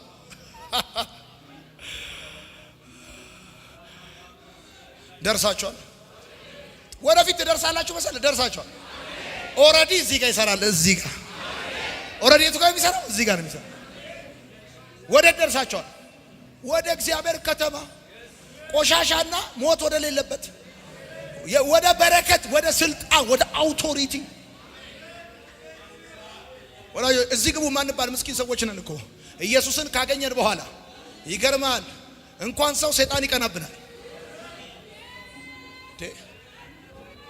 ደርሳችኋል። ወደፊት ትደርሳላችሁ መሰለህ። ደርሳችኋል። ኦሬዲ እዚህ ጋር ይሰራል። እዚህ ጋር ኦሬዲ የቱ ጋር የሚሰራው? እዚህ ጋር ነው የሚሰራው። ወደ ደርሳቸዋል። ወደ እግዚአብሔር ከተማ ቆሻሻና ሞት ወደ ሌለበት ወደ በረከት፣ ወደ ስልጣን፣ ወደ አውቶሪቲ ወላ እዚህ ግቡ ማንባል ምስኪን ሰዎች ነን እኮ ኢየሱስን ካገኘን በኋላ ይገርማል። እንኳን ሰው ሰይጣን ይቀናብናል።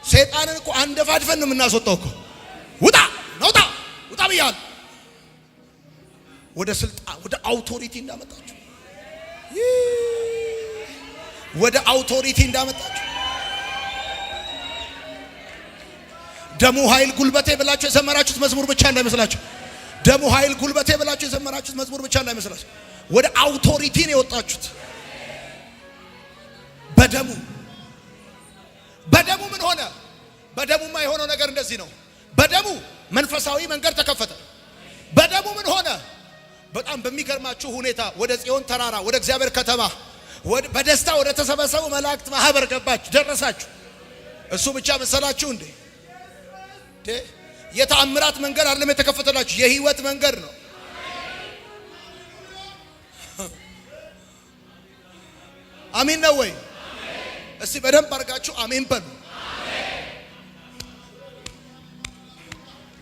ሰይጣንን እኮ አንደፋድፈን ነው የምናስወጣው እኮ። ውጣ ነውጣ ውጣ ብያለሁ። ወደ ስልጣን፣ ወደ አውቶሪቲ እንዳመጣችሁ፣ ወደ አውቶሪቲ እንዳመጣችሁ። ደሙ ኃይል ጉልበቴ ብላችሁ የዘመራችሁት መዝሙር ብቻ እንዳይመስላችሁ። ደሙ ኃይል ጉልበቴ ብላችሁ የዘመራችሁት መዝሙር ብቻ እንዳይመስላችሁ። ወደ አውቶሪቲ ነው የወጣችሁት። በደሙ ምን ሆነ? በደሙማ የሆነው ነገር እንደዚህ ነው። በደሙ መንፈሳዊ መንገድ ተከፈተ። በደሙ ምን ሆነ? በጣም በሚገርማችሁ ሁኔታ ወደ ጽዮን ተራራ፣ ወደ እግዚአብሔር ከተማ በደስታ ወደ ተሰበሰቡ መላእክት ማህበር ገባችሁ፣ ደረሳችሁ። እሱ ብቻ መሰላችሁ እንዴ? የተአምራት መንገድ አይደለም የተከፈተላችሁ፣ የህይወት መንገድ ነው። አሜን ነው ወይ? እስቲ በደንብ አድርጋችሁ አሜን በሉ።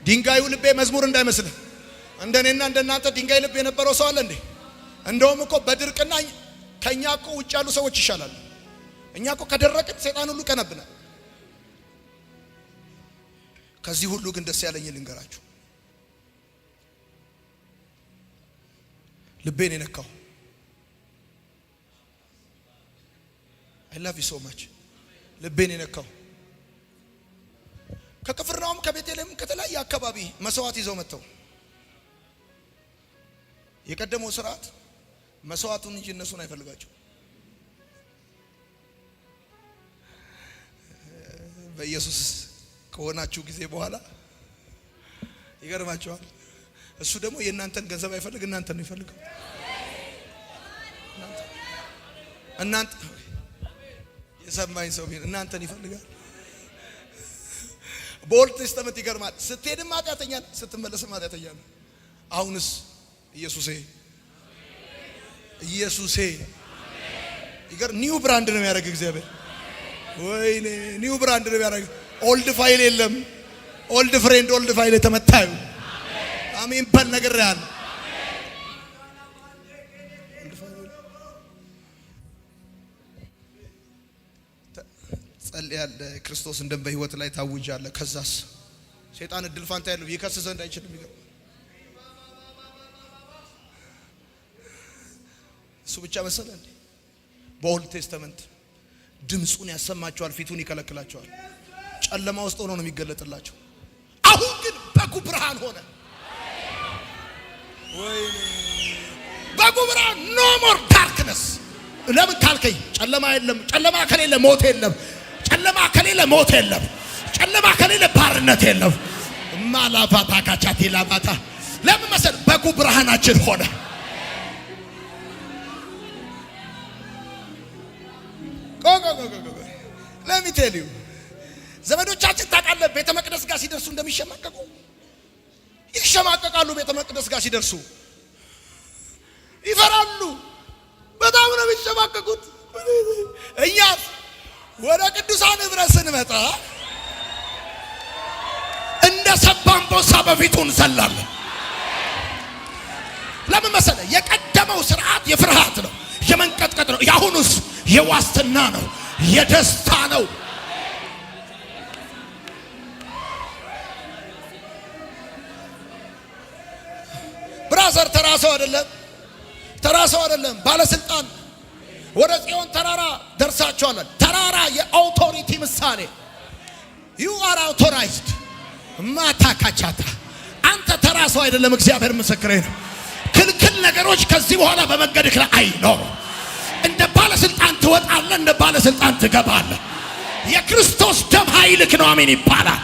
ድንጋዩ ልቤ መዝሙር እንዳይመስልህ። እንደኔና እንደናንተ ድንጋይ ልብ የነበረው ሰው አለ እንዴ? እንደውም እኮ በድርቅና ከኛ እኮ ውጭ ያሉ ሰዎች ይሻላሉ። እኛ እኮ ከደረቅን ሰይጣን ሁሉ ቀነብናል። ከዚህ ሁሉ ግን ደስ ያለኝ ልንገራችሁ፣ ልቤን የነካው I love you so much። ልቤን የነካው ከቅፍርናሆም ከቤተልሔም ከተለያየ አካባቢ መስዋዕት ይዘው መጥተው፣ የቀደመው ስርዓት መስዋዕቱን እንጂ እነሱን አይፈልጋቸው። በኢየሱስ ከሆናችሁ ጊዜ በኋላ ይገርማችኋል። እሱ ደግሞ የእናንተን ገንዘብ አይፈልግ፣ እናንተን ነው ይፈልገው። እናንተ የሰማኝ ሰው ቢሆን እናንተን ይፈልጋል። በኦልድ ቴስተመንት ይገርማል። ስትሄድም ኃጢአተኛ ነህ፣ ስትመለስም ኃጢአተኛ ነህ። አሁንስ ኢየሱሴ ይገርም። ኒው ብራንድ ነው የሚያደርግ እግዚአብሔር። ወይኔ ኒው ብራንድ ነው የሚያደርግ። ኦልድ ፋይል የለም። ኦልድ ፍሬንድ፣ ኦልድ ፋይል የተመታዩ አሜን በል ነገር ያለ ጸልያለ። ክርስቶስ እንደም በህይወት ላይ ታውጃለ። ከዛስ ሰይጣን እድል ፋንታ ያለው ይከስ ዘንድ አይችልም። ይገርም። እሱ ብቻ መሰለ እንዴ? በኦልድ ቴስተመንት ድምጹን ያሰማቸዋል፣ ፊቱን ይከለክላቸዋል። ጨለማ ውስጥ ሆኖ ነው የሚገለጥላቸው። አሁን ግን በጉ ብርሃን ሆነ። ወይኔ በጉ ብርሃን፣ ኖ ሞር ዳርክነስ። ለምን ካልከኝ ጨለማ የለም። ጨለማ ከሌለ ሞት የለም። ጨለማ ከሌለ ሞት የለም። ጨለማ ከሌለ ባርነት የለም። ማላፋታ ካቻቲ ላባታ ለምን መሰል? በጉ ብርሃናችን ሆነ። ለምን ቴሊው ዘመዶቻችን ታውቃለህ፣ ቤተ መቅደስ ጋር ሲደርሱ እንደሚሸማቀቁ ይሸማቀቃሉ። ቤተ መቅደስ ጋር ሲደርሱ ይፈራሉ። በጣም ነው የሚሸማቀቁት። እኛ ወደ ቅዱሳን ህብረት ስንመጣ እንደ ሰባን ቦሳ በፊቱ እንዘላለን። ለምን መሰለህ? የቀደመው ስርዓት የፍርሃት ነው፣ የመንቀጥቀጥ ነው። የአሁኑስ የዋስትና ነው፣ የደስታ ነው። ብራዘር ተራሰው አይደለም፣ ባለስልጣን ወደ ጽዮን ተራራ ደርሳችኋል። ተራራ የአውቶሪቲ ምሳሌ። you are authorized ማታካቻታ። አንተ ተራሰው አይደለም፣ እግዚአብሔር ምስክሬ ነው። ክልክል ነገሮች ከዚህ በኋላ በመንገድህ ላይ አይኖርም። እንደ ባለስልጣን ትወጣለህ፣ እንደ ባለስልጣን ትገባለህ። የክርስቶስ ደም ኃይልክ ነው። አሜን ይባላል።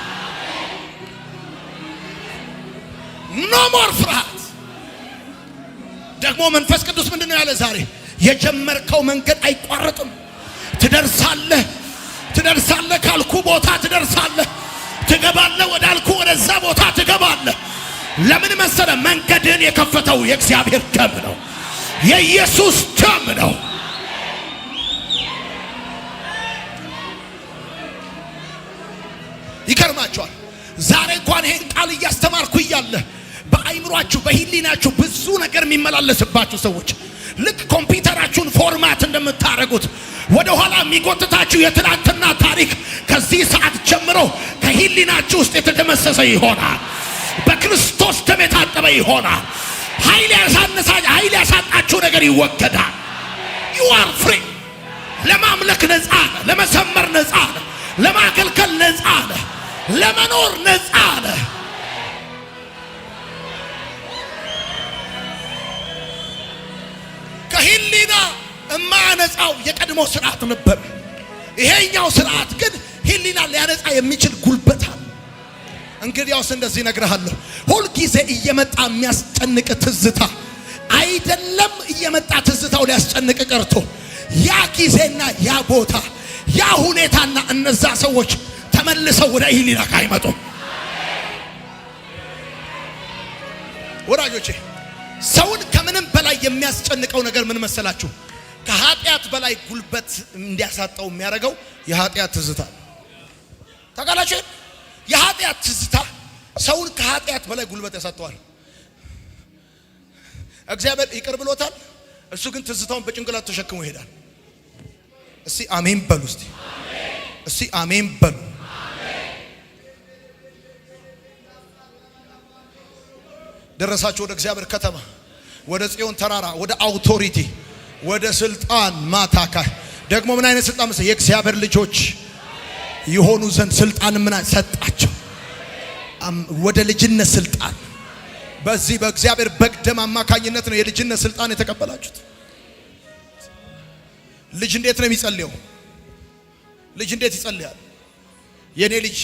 ኖ ሞር ፍርሃት። ደግሞ መንፈስ ቅዱስ ምንድነው ያለ ዛሬ? የጀመርከው መንገድ አይቋረጥም። ትደርሳለህ ካልኩ ቦታ ትደርሳለህ። ትገባለህ ወዳልኩ ወደ ወደዛ ቦታ ትገባለህ። ለምን መሰለ? መንገድን የከፈተው የእግዚአብሔር ደም ነው፣ የኢየሱስ ደም ነው። ይገርማችኋል። ዛሬ እንኳን ይሄን ቃል እያስተማርኩ እያለ በአይምሯችሁ በህሊናችሁ ብዙ ነገር የሚመላለስባችሁ ሰዎች ልክ ኮምፒውተራችሁን ፎርማት እንደምታረጉት ወደ ኋላ የሚጎትታችሁ የትናንትና ታሪክ ከዚህ ሰዓት ጀምሮ ከህሊናችሁ ውስጥ የተደመሰሰ ይሆናል። በክርስቶስ ደም የታጠበ ይሆናል። ኃይል ያሳጣችሁ ነገር ይወገዳል። you are free። ለማምለክ ነፃ ነህ፣ ለመዘመር ነፃ ነህ፣ ለማገልገል ነፃ ነህ፣ ለመኖር ነፃ ነህ። ከህሊና የማያነጻው የቀድሞ ስርዓት ነበር። ይሄኛው ስርዓት ግን ህሊና ሊያነጻ የሚችል ጉልበት አለ። እንግዲያውስ እንደዚህ እነግርሃለሁ፣ ሁል ጊዜ እየመጣ የሚያስጨንቅ ትዝታ አይደለም። እየመጣ ትዝታው ሊያስጨንቅ ቀርቶ ያ ጊዜና ያ ቦታ ያ ሁኔታና እነዛ ሰዎች ተመልሰው ወደ ህሊና ካይመጡ ወራጆቼ፣ ሰውን ከምንም በላይ የሚያስጨንቀው ነገር ምን መሰላችሁ? ከኃጢአት በላይ ጉልበት እንዲያሳጣው የሚያደርገው የኃጢአት ትዝታ ታውቃላችሁ። የኃጢአት ትዝታ ሰውን ከኃጢአት በላይ ጉልበት ያሳጣዋል። እግዚአብሔር ይቅር ብሎታል፣ እሱ ግን ትዝታውን በጭንቅላት ተሸክሞ ይሄዳል። እስቲ አሜን በሉ። እስቲ አሜን በሉ። ደረሳችሁ ወደ እግዚአብሔር ከተማ፣ ወደ ጽዮን ተራራ፣ ወደ አውቶሪቲ፣ ወደ ስልጣን ማታካ። ደግሞ ምን አይነት ስልጣን መሰለህ? የእግዚአብሔር ልጆች የሆኑ ዘንድ ስልጣን ምን ሰጣቸው? ወደ ልጅነት ስልጣን። በዚህ በእግዚአብሔር በግ ደም አማካኝነት ነው የልጅነት ስልጣን የተቀበላችሁት። ልጅ እንዴት ነው የሚጸልየው? ልጅ እንዴት ይጸልያል? የኔ ልጅ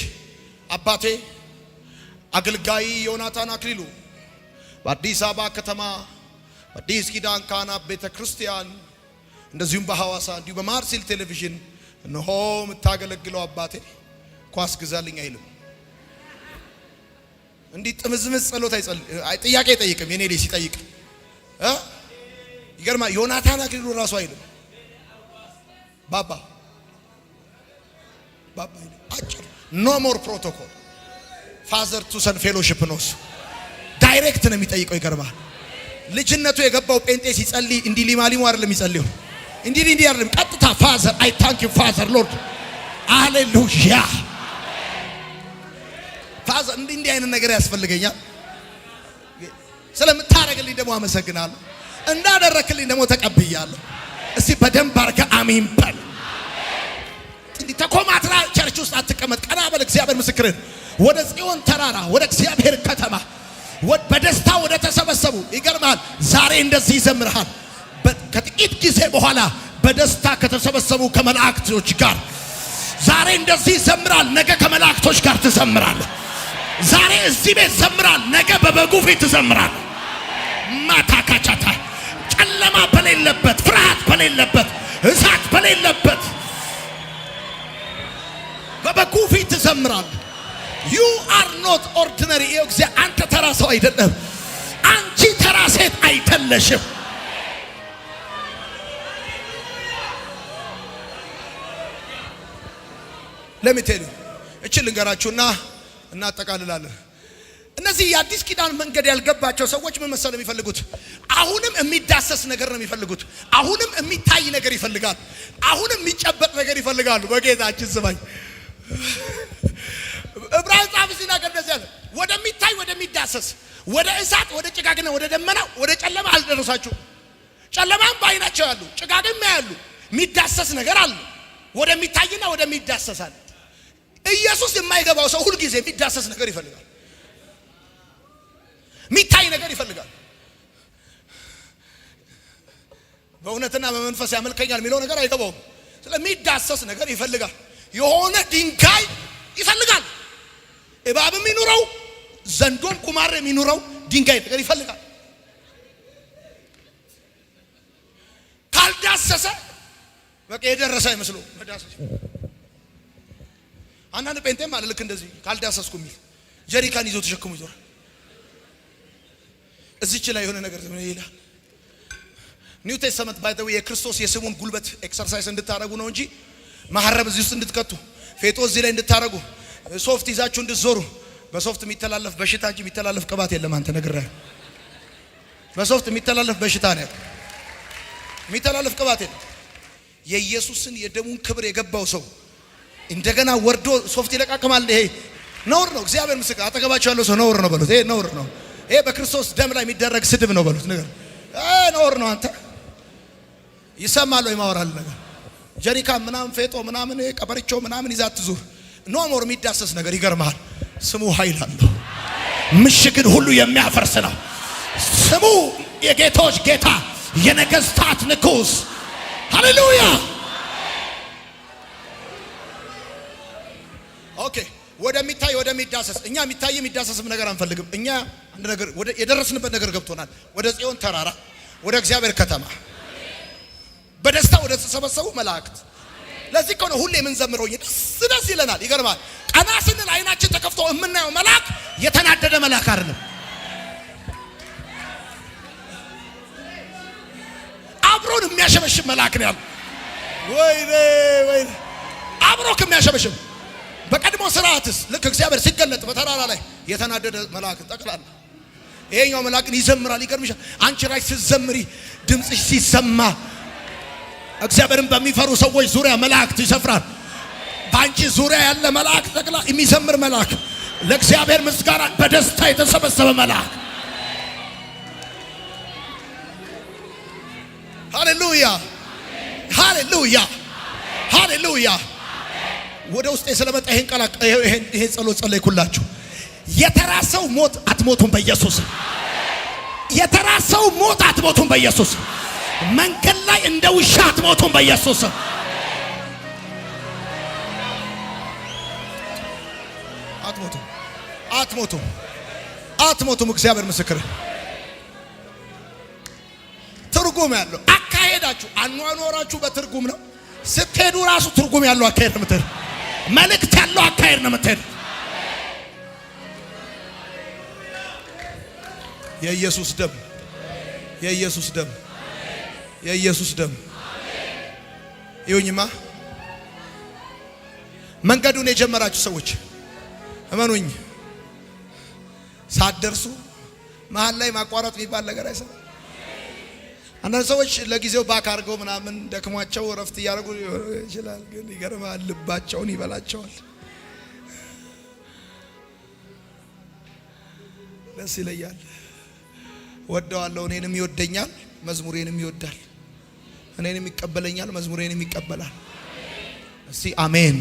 አባቴ አገልጋይ ዮናታን አክሊሉ በአዲስ አበባ ከተማ በአዲስ ኪዳን ካህናት ቤተ ክርስቲያን እንደዚሁም በሐዋሳ እንዲሁ በማርሲል ቴሌቪዥን እነሆ የምታገለግለው አባቴ ኳስ ግዛልኝ አይልም። እንዲህ ጥምዝምዝ ጸሎት ጥያቄ አይጠይቅም። የኔ ልጅ ሲጠይቅ ይገርማ። ዮናታን አክሊሉ ራሱ አይልም ባባ አጭር ኖ ሞር ፕሮቶኮል ፋዘር ቱ ሰን ፌሎሺፕ ነው እሱ። ዳይሬክት ነው የሚጠይቀው። ይገርማል። ልጅነቱ የገባው ጴንጤ ሲጸልይ እንዲህ ሊማሊሙ አይደለም የሚጸልየው፣ እንዲህ አይደለም። ቀጥታ ፋዘር አይ ታንክ ዩ ፋዘር ሎርድ ሃሌሉያ ፋዘር። እንዲህ አይነት ነገር ያስፈልገኛል። ስለምታረግልኝ ደግሞ አመሰግናለሁ፣ እንዳደረክልኝ ደግሞ ተቀብያለሁ። እስቲ በደንብ አድርገህ አሜን በል። እንዲህ ተኮማትራ ቸርች ውስጥ አትቀመጥ። ቀና በል። እግዚአብሔር ምስክርን ወደ ጽዮን ተራራ ወደ እግዚአብሔር ከተማ በደስታ ወደ ተሰበሰቡ። ይገርማል። ዛሬ እንደዚህ ይዘምርሃል። ከጥቂት ጊዜ በኋላ በደስታ ከተሰበሰቡ ከመላእክቶች ጋር ዛሬ እንደዚህ ይዘምራል። ነገ ከመላእክቶች ጋር ትዘምራለህ። ዛሬ እዚህ ቤት ዘምራል፣ ነገ በበጉ ፊት ትዘምራል። ማታካቻታ ጨለማ በሌለበት፣ ፍርሃት በሌለበት፣ እሳት በሌለበት በበጉ ፊት ትዘምራል። you are not ordinary። አንተ ተራ ሰው አይደለም፣ አንቺ ተራ ሴት አይደለሽም። ለምትሉ እቺ ልንገራችሁና እናጠቃልላለን። እነዚህ የአዲስ ኪዳን መንገድ ያልገባቸው ሰዎች ምን መሰለው የሚፈልጉት? አሁንም የሚዳሰስ ነገር ነው የሚፈልጉት። አሁንም የሚታይ ነገር ይፈልጋሉ። አሁንም የሚጨበጥ ነገር ይፈልጋሉ። በጌታችን ስማኝ፣ ዕብራውያን ጻፊ ሲናገር እንደዚህ ያለ ወደሚታይ ወደሚዳሰስ፣ ወደ እሳት፣ ወደ ጭጋግና ወደ ደመና፣ ወደ ጨለማ አልደረሳችሁም። ጨለማም ባይናቸው ያሉ፣ ጭጋግም ያሉ፣ የሚዳሰስ ነገር አለ። ወደሚታይና ወደሚዳሰስ አለ። ኢየሱስ የማይገባው ሰው ሁሉ ጊዜ የሚዳሰስ ነገር ይፈልጋል፣ የሚታይ ነገር ይፈልጋል። በእውነትና በመንፈስ ያመልከኛል የሚለው ነገር አይገባውም። ስለሚዳሰስ ነገር ይፈልጋል። የሆነ ድንጋይ ይፈልጋል። እባብም ይኑረው ዘንዶም ቁማር የሚኑረው ድንጋይ ነገር ይፈልጋል። ካልዳሰሰ በቃ የደረሰ አይመስለው መዳሰስ። አንዳንድ ጴንጤም አለ ልክ እንደዚህ ካልዳሰስኩ የሚል ጀሪካን ይዞ ተሸክሞ ይዞራል። እዚች ላይ የሆነ ነገር ይላል። ኒው ቴስተመንት ባይ ዘ ዌይ የክርስቶስ የስሙን ጉልበት ኤክሰርሳይዝ እንድታረጉ ነው እንጂ ማሐረብ እዚህ ውስጥ እንድትከቱ ፌጦ እዚህ ላይ እንድታረጉ ሶፍት ይዛችሁ እንድትዞሩ በሶፍት የሚተላለፍ በሽታ እንጂ የሚተላለፍ ቅባት የለም። አንተ ነግረህ በሶፍት የሚተላለፍ በሽታ ነው የሚተላለፍ ቅባት የለም። የኢየሱስን የደሙን ክብር የገባው ሰው እንደገና ወርዶ ሶፍት ይለቃቀማል። ይሄ ነውር ነው። እግዚአብሔር ምስክር። አጠገባቸው ያለው ሰው ነውር ነው በሉት። ይሄ ነውር ነው። ይሄ በክርስቶስ ደም ላይ የሚደረግ ስድብ ነው በሉት። ነገር ነውር ነው። አንተ ይሰማል ወይ ማወራል ነገር ጀሪካን ምናምን ፌጦ ምናምን ቀበርቾ ምናምን ይዛ ትዙር ኖ ሞር የሚዳሰስ ነገር ይገርማል። ስሙ ኃይል አለው። ምሽግን ሁሉ የሚያፈርስ ነው። ስሙ የጌቶች ጌታ የነገስታት ንጉስ። ሃሌሉያ። ኦኬ ወደሚታይ ወደሚዳሰስ እኛ የሚታይ የሚዳሰስም ነገር አንፈልግም። እኛ አንድ ነገር ወደ የደረስንበት ነገር ገብቶናል። ወደ ጽዮን ተራራ ወደ እግዚአብሔር ከተማ በደስታ ወደ ተሰበሰቡ መላእክት። ለዚህ እኮ ነው ሁሌ የምንዘምረው ደስ ይለናል። ይገርማል። ቀና ስንል አይናችን ተከፍቶ የምናየው መልአክ የተናደደ መልአክ አይደለም። አብሮን የሚያሸበሽብ መልአክ ነው ያለው። ወይኔ አብሮ ከሚያሸበሽብ በቀድሞ ስርዓትስ ልክ እግዚአብሔር ሲገለጥ በተራራ ላይ የተናደደ መልአክ ጠቅላላ ይሄኛው መልአክን ይዘምራል። ይገርምሻል። አንቺ ራይ ስትዘምሪ ድምጽሽ ሲሰማ እግዚአብሔርን በሚፈሩ ሰዎች ዙሪያ መላእክት ይሰፍራል። ባንቺ ዙሪያ ያለ መልአክ ጠቅላ የሚዘምር መልአክ፣ ለእግዚአብሔር ምስጋና በደስታ የተሰበሰበ መልአክ። ሃሌሉያ ሃሌሉያ ሃሌሉያ። ወደ ውስጥ ስለመጣ ይሄን ቃል ይሄን ጸሎት ጸለይኩላችሁ። የተራሰው ሞት አትሞቱም በኢየሱስ። የተራሰው ሞት አትሞቱም በኢየሱስ። መንገድ ላይ እንደ ውሻ አትሞቱም በኢየሱስ። አትሞቱም አትሞቱም አትሞቱም። እግዚአብሔር ምስክር። ትርጉም ያለው አካሄዳችሁ አኗኗራችሁ በትርጉም ነው። ስትሄዱ ራሱ ትርጉም ያለው አካሄድ ነው የምትሄዱ። መልእክት ያለው አካሄድ ነው የምትሄዱ። የኢየሱስ ደም የኢየሱስ ደም የኢየሱስ ደም ይሁንማ። መንገዱን የጀመራችሁ ሰዎች እመኑኝ፣ ሳትደርሱ መሃል ላይ ማቋረጥ የሚባል ነገር አይሰራም። አንዳንድ ሰዎች ለጊዜው ባክ አድርገው ምናምን ደክሟቸው እረፍት እያደረጉ ይችላል። ግን ይገርማል፣ ልባቸውን ይበላቸዋል። ደስ ይለኛል። ወደዋለሁ፣ እኔንም ይወደኛል፣ መዝሙሬንም ይወዳል። እኔንም ይቀበለኛል፣ መዝሙሬንም ይቀበላል። እስቲ አሜን።